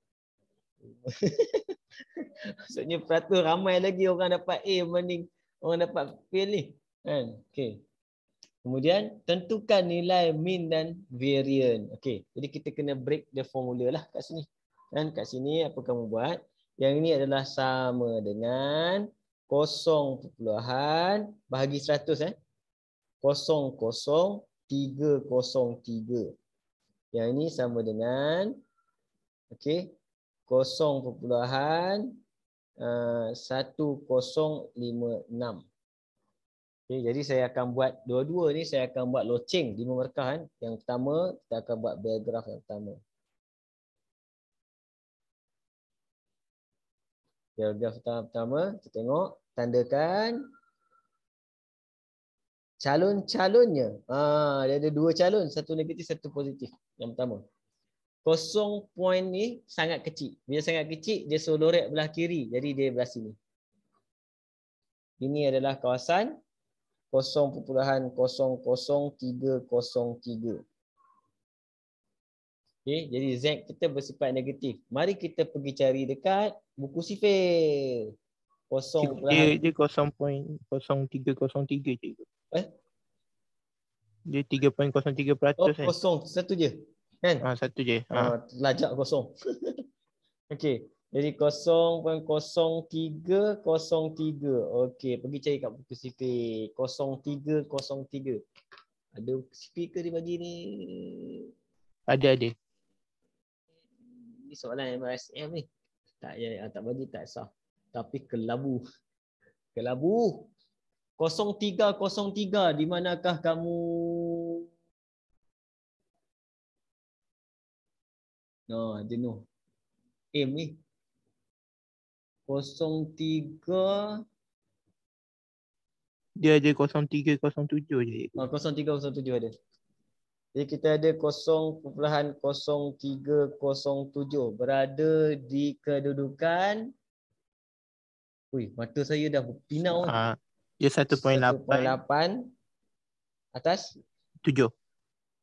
Maksudnya peratus ramai lagi orang dapat A berbanding orang dapat fail ni. Kan? Okey. Kemudian tentukan nilai mean dan variant. Okey. Jadi kita kena break the formula lah kat sini. Dan kat sini apa kamu buat? Yang ini adalah sama dengan 0, bahagi 100 0,0303. Yang ini sama dengan 0,1056. Jadi saya akan buat dua-dua ni, saya akan buat loceng 5 markah Yang pertama kita akan buat bar graph yang pertama. Paragraf pertama, kita tengok, tandakan calon-calonnya. Dia ada 2 calon, satu negatif, satu positif. Yang pertama. 0 point ni sangat kecil. Bila sangat kecil, dia soloret belah kiri. Jadi dia belah sini. Ini adalah kawasan 0.00303. Okey, jadi Z kita bersifat negatif. Mari kita pergi cari dekat buku sifir. Dia 0.0303 je. Dia 3.03%. Kosong satu je. Kan? Satu je. Lajak kosong. Okey. Jadi 0.0303. Okey, pergi cari kat buku sifir. 0303. Ada speaker dia bagi ni. Ada. Ni soalan MRSM ni. Tak bagi tak sah. Tapi kelabu. 0303, di manakah kamu? Jenuh. Aim ni. 03. Dia ada 0307 je. 0307 ada. Jadi kita ada 0.0307 berada di kedudukan. Mata saya dah berpinau. Dia 1.8. 1.8 atas 7.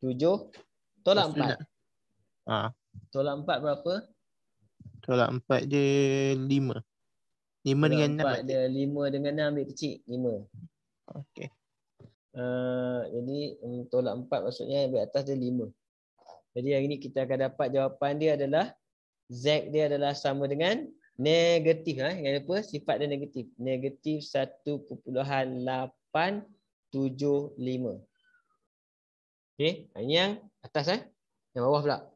7. Tolak 4. Tolak 4 berapa? Tolak 4 dia 5. 5 dengan 6. Dia 5 dengan 6 ambil kecil. 5. Okey. Jadi tolak 4 maksudnya ambil atas dia 5. Jadi hari ni kita akan dapat jawapan dia adalah Z dia adalah sama dengan negatif. Jangan lupa sifat dia negatif. Negatif 1.875. Okey, ini yang atas. Yang bawah pula.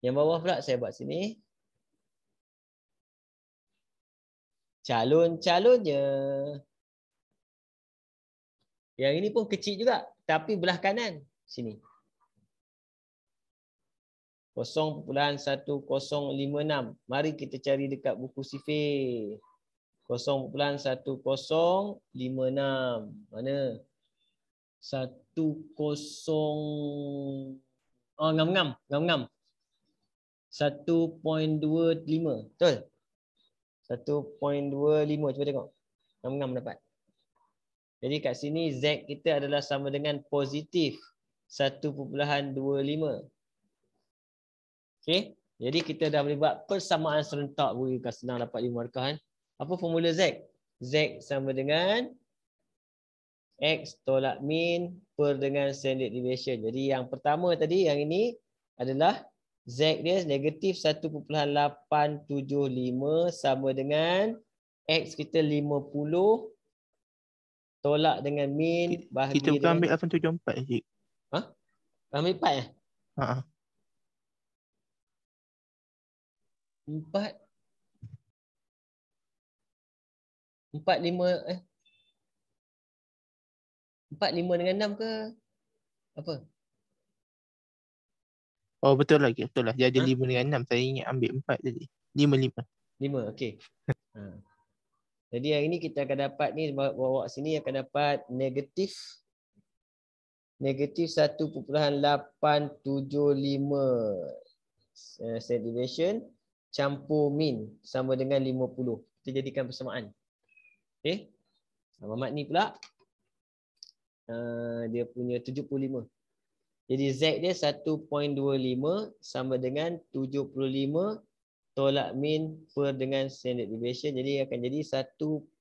Yang bawah pula saya buat sini. Calon-calonnya. Yang ini pun kecil juga. Tapi belah kanan. Sini. 0.1056. Mari kita cari dekat buku sifir. 0.1056. Mana? 10. Ngam-ngam. 1.25. Betul? 1.25. Cuba tengok. Ngam-ngam dapat. Jadi kat sini Z kita adalah sama dengan positif 1.25. Okey. Jadi kita dah boleh buat persamaan serentak. Bukan senang dapat 5 markah kan. Apa formula Z? Z sama dengan X tolak min per dengan standard deviation. Jadi yang pertama tadi, yang ini adalah Z dia negatif 1.875 sama dengan X kita 50 tolak dengan min bahagi kita bukan ambil 874 je. Ambil 4 Ha. 4 5 4 5 dengan 6 ke apa? Oh betul lah. Dia ada 5 dengan 6. Saya ingat ambil 4 tadi. 5. 5, okey. Jadi yang ini kita akan dapat ni, bawa sini akan dapat negatif 1.875 standard deviation campur min sama dengan 50. Kita jadikan persamaan. Okey. Mamat ni pula dia punya 75. Jadi Z dia 1.25 sama dengan 75 tolak min per dengan standard deviation. Jadi akan jadi 1.25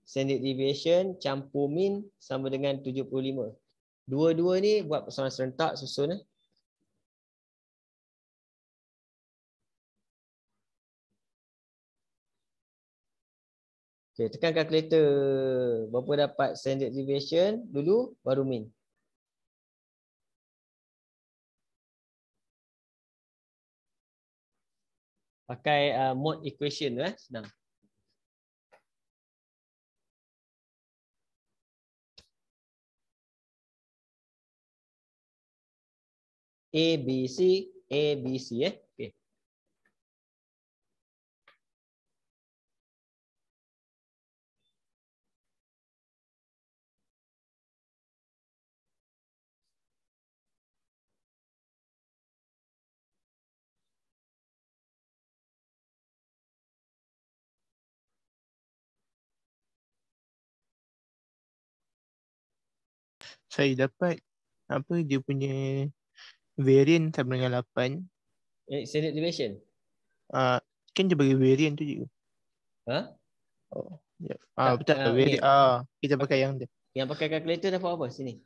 standard deviation campur min sama dengan 75. Dua-dua ni buat persamaan serentak susun. Okay, tekan kalkulator. Berapa dapat standard deviation dulu, baru min. Pakai mode equation tu senang. A, B, C, Okay. Saya dapat dia punya variant sama dengan 8. Standard deviation. Kan dia bagi variant tu juga. Oh, ya. Betul variant. Kita pakai yang dia. Yang pakai kalkulator dapat apa sini?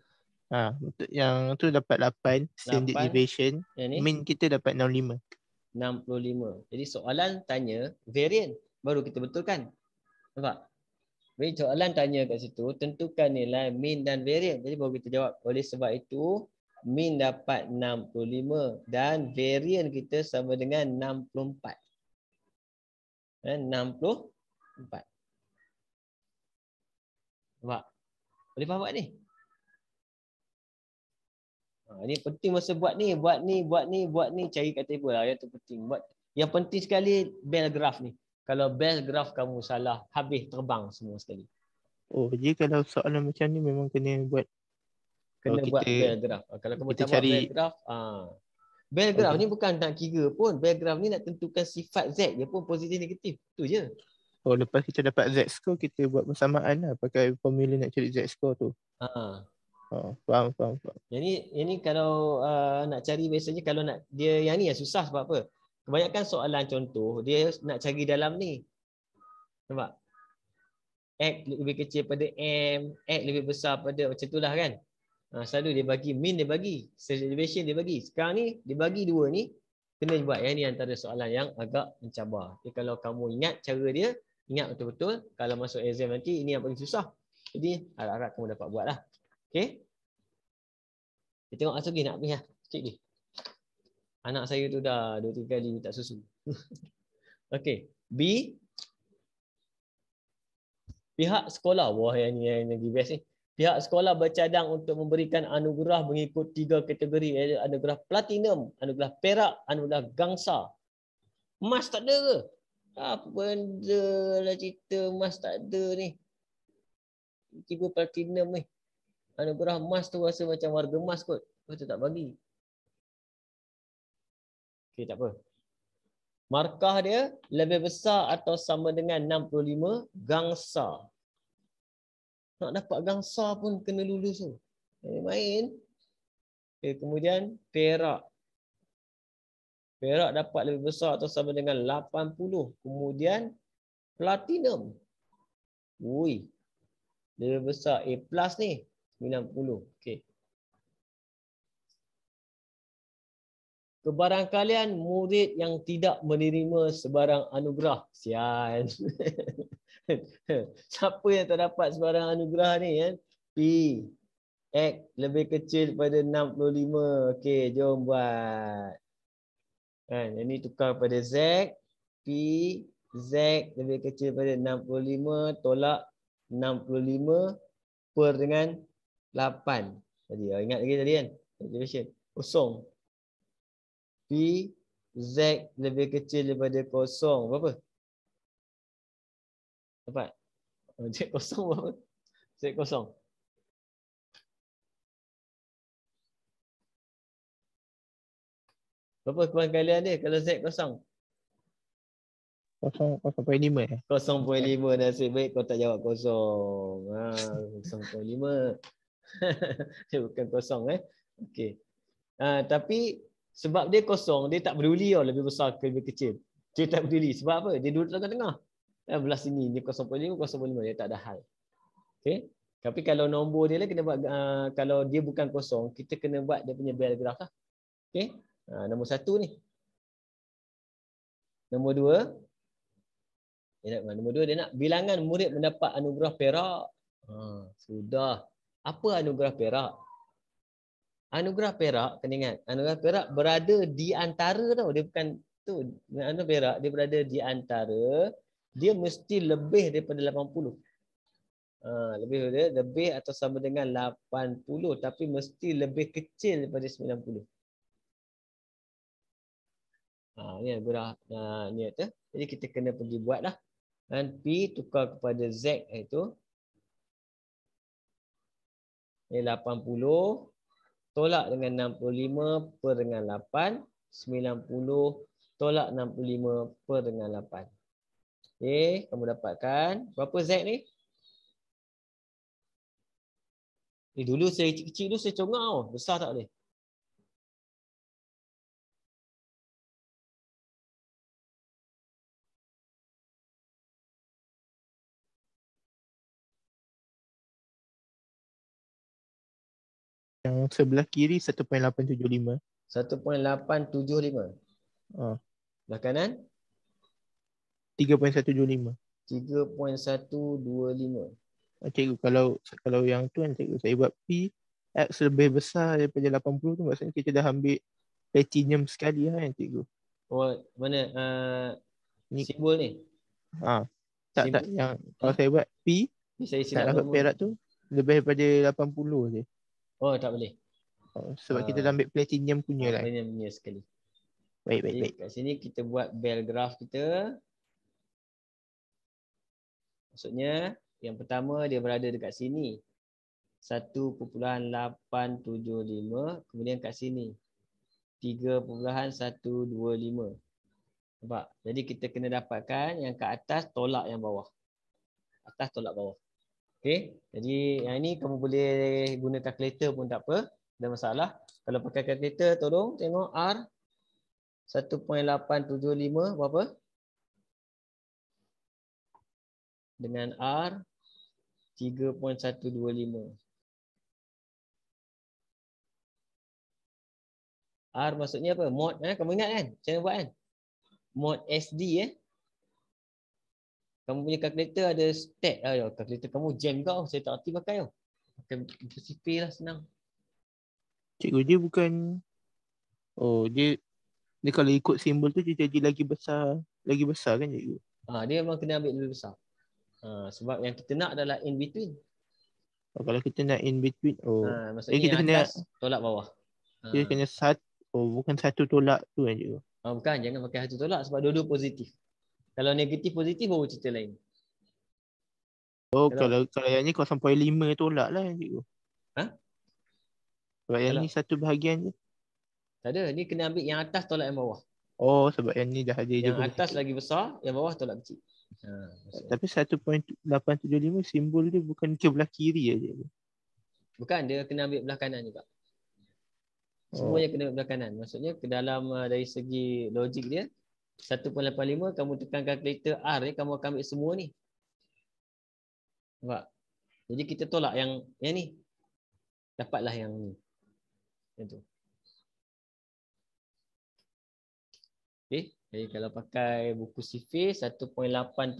Betul. Yang tu dapat 8 standard deviation. Min kita dapat 65. 65. Jadi soalan tanya varian, baru kita betulkan. Nampak? Jadi soalan tanya kat situ, tentukan nilai mean dan varian. Jadi baru kita jawab. Oleh sebab itu, mean dapat 65 dan varian kita sama dengan 64. 64. Nampak? Boleh faham tak ni? Ini penting masa buat ni, cari kat table lah. Yang tu penting. Yang penting sekali bell graph ni. Kalau bell graph kamu salah, habis terbang semua sekali. Oh, jadi kalau soalan macam ni memang kena buat. Kena buat bell graph. Kalau kamu tak buat bell graph, bell graph ni bukan nak kira pun. Bell graph ni nak tentukan sifat Z je pun, positif negatif. Tu je. Oh, lepas kita dapat Z score, kita buat persamaan lah pakai formula nak cari Z score tu. Oh, faham. Yang ni kalau nak cari biasanya kalau nak dia yang ni yang susah sebab apa? Kebanyakan soalan contoh dia nak cari dalam ni. Nampak? X lebih kecil pada M, X lebih besar pada macam itulah kan. Selalu dia bagi mean, dia bagi standard deviation, dia bagi. Sekarang ni dia bagi dua ni, kena buat. Yang ni antara soalan yang agak mencabar. Jadi kalau kamu ingat cara dia, ingat betul-betul, kalau masuk exam nanti ini yang paling susah. Jadi harap-harap kamu dapat buat lah. Okay. Kita tengok Asugi nak pergi lah. Sikit lagi. Anak saya tu dah 2-3 kali minta susu. Okey. B. Pihak sekolah. Wah, yang lagi best ni. Pihak sekolah bercadang untuk memberikan anugerah mengikut 3 kategori. Iaitu anugerah platinum, anugerah perak, anugerah gangsa. Emas tak ada ke? Apa benda lah cerita emas tak ada ni. Tiba platinum ni. Anugerah emas tu rasa macam warga emas kot. Betul tak bagi. Okey, tak apa. Markah dia lebih besar atau sama dengan 65 gangsa. Nak dapat gangsa pun kena lulus tu. Main. Okay, kemudian perak. Perak dapat lebih besar atau sama dengan 80. Kemudian platinum. Ui. Lebih besar A+ ni. 90. Okey. Kebarangkalian murid yang tidak menerima sebarang anugerah. Sian. Siapa yang tak dapat sebarang anugerah ni kan? P. X lebih kecil daripada 65. Okey, jom buat. Kan, ini tukar pada Z. P. Z lebih kecil daripada 65 tolak 65 per dengan 8. Tadi ingat lagi tadi kan? Division. Kosong. P Z lebih kecil daripada kosong. Berapa? Dapat? Z kosong berapa? Z kosong. Berapa kebarangkalian dia kalau Z kosong? 0.5 0.5. Nasib baik kau tak jawab kosong. 0.5. Dia bukan kosong Okey. Tapi sebab dia kosong, dia tak peduli lebih besar ke lebih kecil. Dia tak peduli. Sebab apa? Dia duduk tengah-tengah. Belah sini dia 0.5, 0.5 dia tak ada hal. Okey. Tapi kalau nombor dia lah kena buat kalau dia bukan kosong, kita kena buat dia punya bell graph lah. Okey. Nombor 1 ni. Nombor 2 Nombor 2 dia nak bilangan murid mendapat anugerah perak. Sudah. Apa anugerah perak? Anugerah perak, kena ingat. Anugerah perak berada di antara tau. Dia bukan tu. Anugerah perak, dia berada di antara. Dia mesti lebih daripada 80. Lebih atau sama dengan 80. Tapi mesti lebih kecil daripada 90. Ni anugerah ni tu. Jadi kita kena pergi buat lah. Dan P tukar kepada Z itu. Ni 80 tolak dengan 65 per dengan 8. 90 tolak 65 per dengan 8. Okey, kamu dapatkan. Berapa Z ni? Dulu saya kecil-kecil tu saya congak besar tak boleh. Yang sebelah kiri 1.875. 1.875. Belah kanan 3.125. 3.125. Cikgu, kalau yang tu kan cikgu, saya buat P X lebih besar daripada 80 tu, maksudnya kita dah ambil platinum sekali lah kan cikgu. Oh, mana Ni. simbol ni? Tak, yang kalau saya buat P saya tak dapat perak tu lebih daripada 80 je. Oh, tak boleh. Sebab kita dah ambil platinum punya lah. Platinum punya sekali. Baik. Kat sini kita buat bell graph kita. Maksudnya yang pertama dia berada dekat sini 1.875, kemudian kat sini 3.125. Nampak? Jadi kita kena dapatkan yang kat atas tolak yang bawah. Atas tolak bawah. Okey. Jadi yang ini kamu boleh guna kalkulator pun tak apa. Tak ada masalah. Kalau pakai kalkulator tolong tengok R 1.875 berapa? Dengan R 3.125. R maksudnya apa? Mod kamu ingat kan? Macam mana buat kan? Mod SD Kamu punya kalkulator ada stat kalkulator kamu jam kau. Saya tak reti pakai tau. Pakai CP lah senang. Cikgu, dia bukan dia kalau ikut simbol tu dia jadi lagi besar kan cikgu? Dia memang kena ambil lebih besar. Sebab yang kita nak adalah in between. Kalau kita nak in between, maksudnya kita yang atas tolak bawah. Dia kena bukan satu tolak tu kan cikgu? Bukan, jangan pakai satu tolak sebab dua-dua positif. Kalau negatif positif baru cerita lain. Kalau yang ni 0.5 tolak lah cikgu. Sebab yang ni satu bahagian je. Tak ada, ni kena ambil yang atas tolak yang bawah. Sebab yang ni dah ada je. Yang atas lagi besar, yang bawah tolak kecil. Tapi 1.875 simbol dia bukan ke belah kiri je. Bukan, dia kena ambil belah kanan juga. Semuanya kena ambil belah kanan. Maksudnya ke dalam dari segi logik dia 1.85 kamu tekan kalkulator R ni, kamu akan ambil semua ni. Nampak? Jadi kita tolak yang ni. Dapatlah yang ni. Yang tu. Okay. Jadi kalau pakai buku sifir 1.875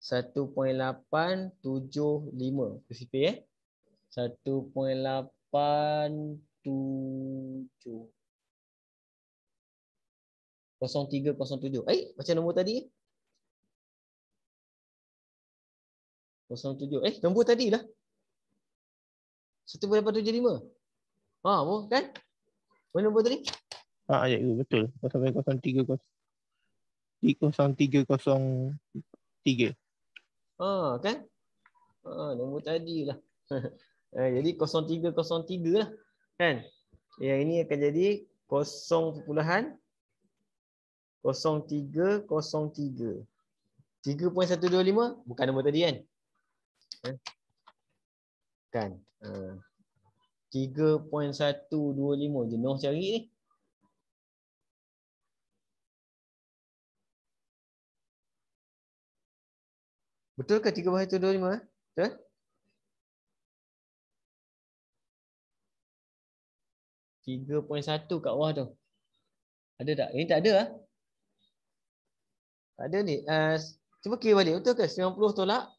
1.875 buku sifir 1.870 0307. Macam nombor tadi 07. Nombor tadi lah 1.875. Kan? Mana nombor tadi? Cikgu, betul. 0303. Kan? Nombor tadi lah. Jadi 0303 lah. Kan? Yang ini akan jadi 0.0303. 3.125 bukan nombor tadi kan? Kan? 3.125 jenuh cari ni. Betul ke 3.125? Betul? .1 kat bawah tu. Ada tak? Ini tak ada lah. Tak ada ni. Cuba kira balik. Betul ke? 90 tolak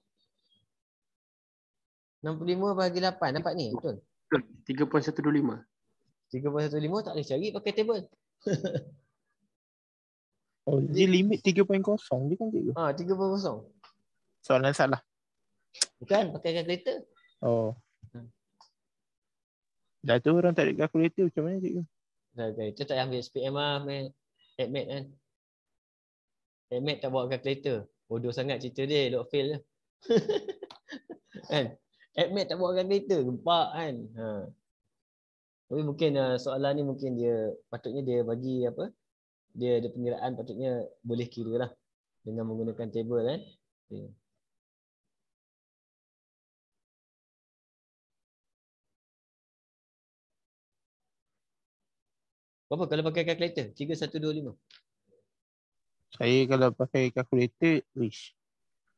65/8. Nampak ni? Betul? 3.125. 3.125 tak boleh cari pakai table. Dia limit 3.0 je kan cikgu? 3.0. Soalan salah. Bukan, pakai kalkulator. Dah tu orang tak ada kalkulator macam mana cikgu? Kita tak ambil SPM lah, AdMed kan. AdMed tak bawa kalkulator. Bodoh sangat cerita dia, elok fail je. Kan? AdMed tak bawa kalkulator, gempak kan. Tapi mungkin soalan ni mungkin dia patutnya dia bagi apa? Dia ada pengiraan patutnya boleh kira lah dengan menggunakan table kan. Okay. Berapa kalau pakai kalkulator? 3125. Saya kalau pakai kalkulator,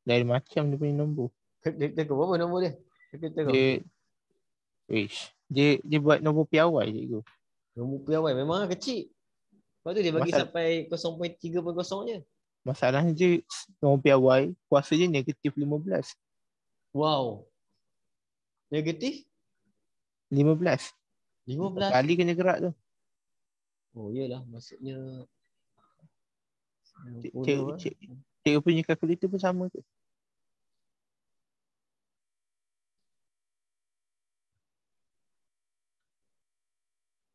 lain macam dia punya nombor. Kalkulator berapa nombor dia? Dia buat nombor piawai cikgu. Nombor piawai memang kecil. Lepas tu dia bagi Masal- sampai 0.3.0 je. Masalahnya je norm PRY kuasa je negatif 15. Wow. Negatif 15. 15. Kali kena gerak tu. Oh iyalah, maksudnya Cikgu punya kalkulator pun sama tu.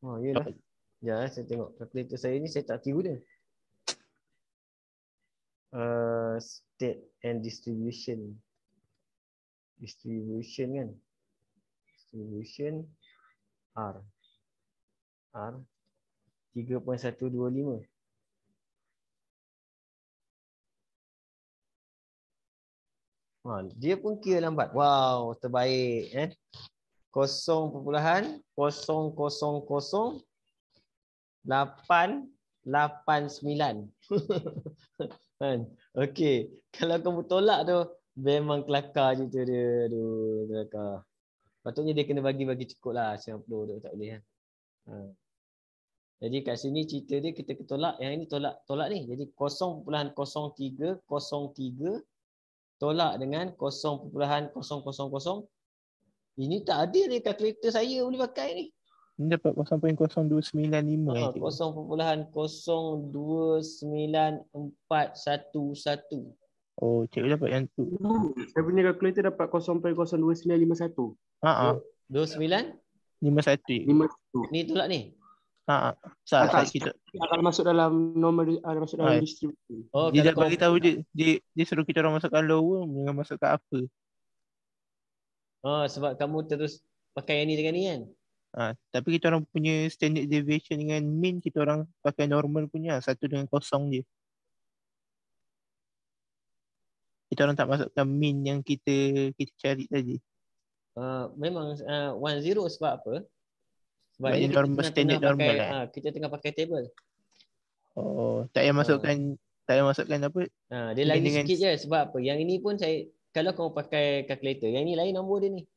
Oh iyalah. Ya, saya tengok kalkulator saya ni, saya tak tiru dia. State and distribution. Distribution kan? Distribution R 3.125. Dia pun kira lambat. Wow, terbaik 0.0000889. Kan? Okey, kalau kamu tolak tu memang kelakar je tu dia. Aduh, kelakar. Patutnya dia kena bagi cukup lah 90 tu, tak boleh kan. Jadi kat sini cerita dia kita tolak, yang ini tolak ni. Jadi 0.0303 tolak dengan 0.000. Ini tak ada ni kalkulator saya boleh pakai ni. Ini dapat 0.0295 je. 0.0294111. Oh, cikgu dapat yang tu. Saya punya kalkulator dapat 0.02951. 29? 51. 51. Ni tolak ni. Tak, kita akan masuk dalam normal, masuk dalam distribution. Oh, dia dah kalau bagi tahu dia suruh kita orang masukkan lower, jangan masukkan upper. Oh, sebab kamu terus pakai yang ni dengan ni kan. Tapi kita orang punya standard deviation dengan mean, kita orang pakai normal punya 1 dengan 0 je. Kita orang tak masukkan mean yang kita cari tadi. Memang 10 sebab apa? Sebab Sebab ini ini kita normal, tengah standard normal pakai kita tengah pakai table. Oh, tak payah masukkan apa? Dia lagi sikit je sebab apa? Yang ini pun saya, kalau kamu pakai calculator, yang ini lain nombor dia ni.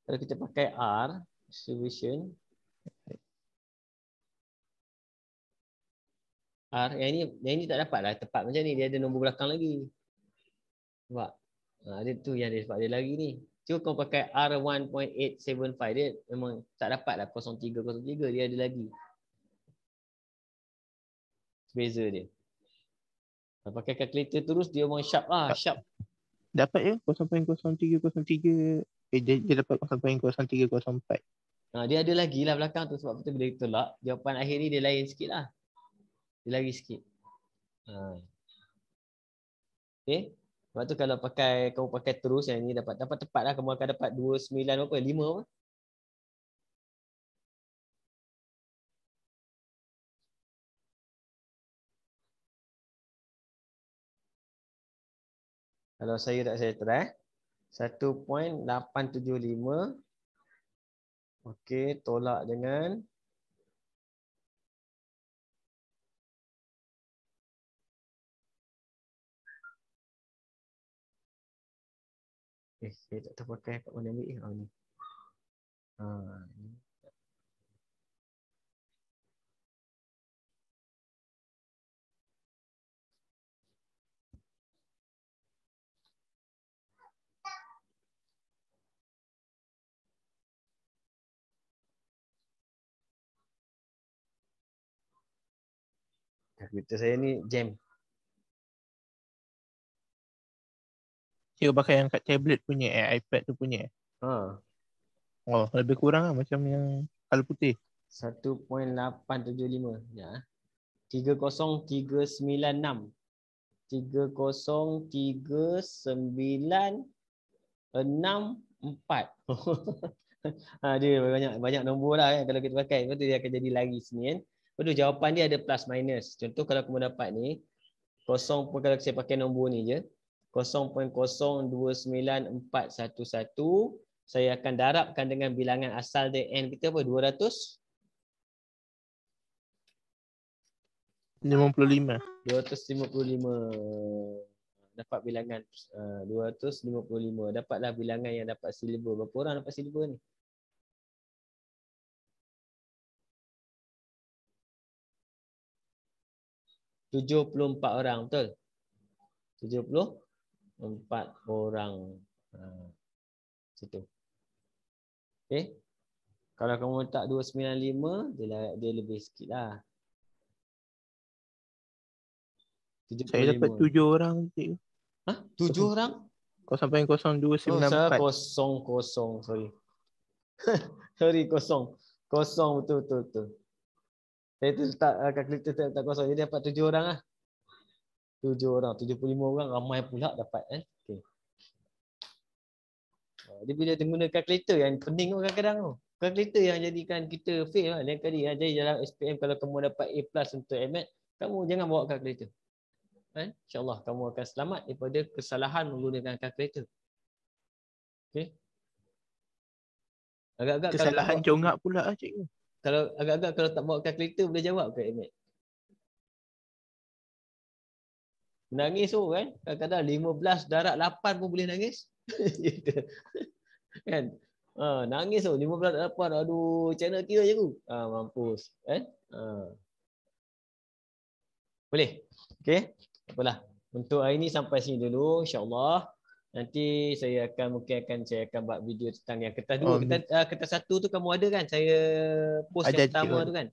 Kalau kita pakai R distribution R, yang ini tak dapat lah tepat macam ni, dia ada nombor belakang lagi. Sebab dia tu yang dia sebab dia lagi ni. Cuba kau pakai R1.875, dia memang tak dapat lah 0303, dia ada lagi. Beza dia. Kalau pakai calculator terus dia memang sharp lah, sharp. Dapat ya 0.0303. Dia dapat 0.0304. Dia ada lagi lah belakang tu, sebab betul bila kita tolak, jawapan akhir ni dia lain sikit lah. Dia lagi sikit. Okay. Sebab tu kalau kamu pakai terus yang ni dapat tepat lah, kamu akan dapat 29 berapa? 5 apa? Kalau saya try 1.875. Okey, tolak dengan saya tak tahu pakai kat mana ambil ni. Ni. Komputer saya ni jam. Cikgu pakai yang kat tablet punya, iPad tu punya. Oh, lebih kurang lah macam yang kalau putih. 1.875. Ya. 30396. 3039664. Dia banyak nombor lah kalau kita pakai. Lepas tu dia akan jadi lagi sini kan. Lepas tu jawapan dia ada plus minus. Contoh kalau kamu dapat ni 0 pun, kalau saya pakai nombor ni je 0.029411, saya akan darabkan dengan bilangan asal dia n kita apa? 255. Dapat bilangan 255. Dapatlah bilangan yang dapat silver. Berapa orang dapat silver ni? 74 orang, betul? 74 orang. Situ. Okey. Kalau kamu letak 295, dia lebih sikit lah. Saya dapat 7 orang, cikgu. Hah? 7 orang? 0.0294. Sorry. Sorry, kosong betul. Saya tu letak kalkulator tak kosong. Jadi dapat 7 orang lah. 7 orang, 75 orang ramai pula dapat kan. Okey. Dia bila guna kalkulator yang pening tu kadang-kadang tu. Kalkulator yang jadikan kita fail lah. Lain kali jadi dalam SPM kalau kamu dapat A+ untuk AMAT, kamu jangan bawa kalkulator. Kan? InsyaAllah kamu akan selamat daripada kesalahan menggunakan kalkulator. Okey. Agak-agak Kesalahan congak pula lah, cikgu. Kalau agak-agak kalau tak bawa kalkulator boleh jawab ke AMAT? Nangis tu kan? Kadang-kadang 15 darab 8 pun boleh nangis. Kan? Nangis tu 15 darab 8. Aduh, macam mana kira je aku? Mampus. Kan? Boleh? Okey? Tak apalah. Untuk hari ni sampai sini dulu insya-Allah. Nanti saya akan buat video tentang yang kertas 2. Kertas 1 tu kamu ada kan? Saya post yang pertama tu kan?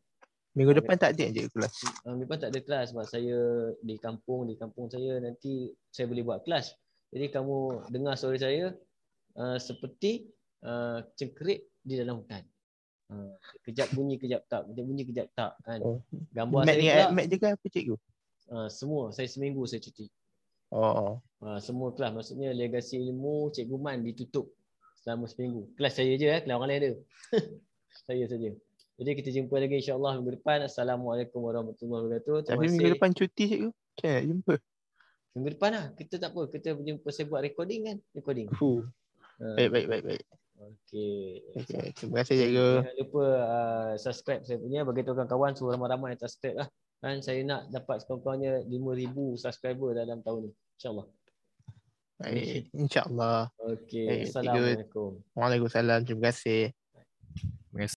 Minggu depan tak ada je kelas. Minggu depan tak ada kelas sebab saya di kampung saya nanti saya boleh buat kelas. Jadi kamu dengar suara saya seperti cengkerik di dalam hutan. Kejap bunyi kejap tak, kan. Gambar Mat saya ni pula Mat juga apa cikgu? semua saya seminggu saya cuti. Semua kelas, maksudnya legasi ilmu Cikgu Man ditutup selama seminggu. Kelas saya je, kelas orang lain ada. Saya saja. Jadi kita jumpa lagi insya-Allah minggu depan. Assalamualaikum warahmatullahi wabarakatuh. Tapi minggu depan cuti cikgu. Macam mana jumpa? Minggu depan lah. Kita tak apa. Kita jumpa, saya buat recording kan. Baik. Okey. Terima kasih cikgu. Jangan lupa subscribe saya punya. Bagi kawan-kawan suruh ramai-ramai subscribe lah. Kan saya nak dapat sekurang-kurangnya 5,000 subscriber dalam tahun ni. InsyaAllah. Baik. InsyaAllah. Okey. Assalamualaikum. Waalaikumsalam. Terima kasih.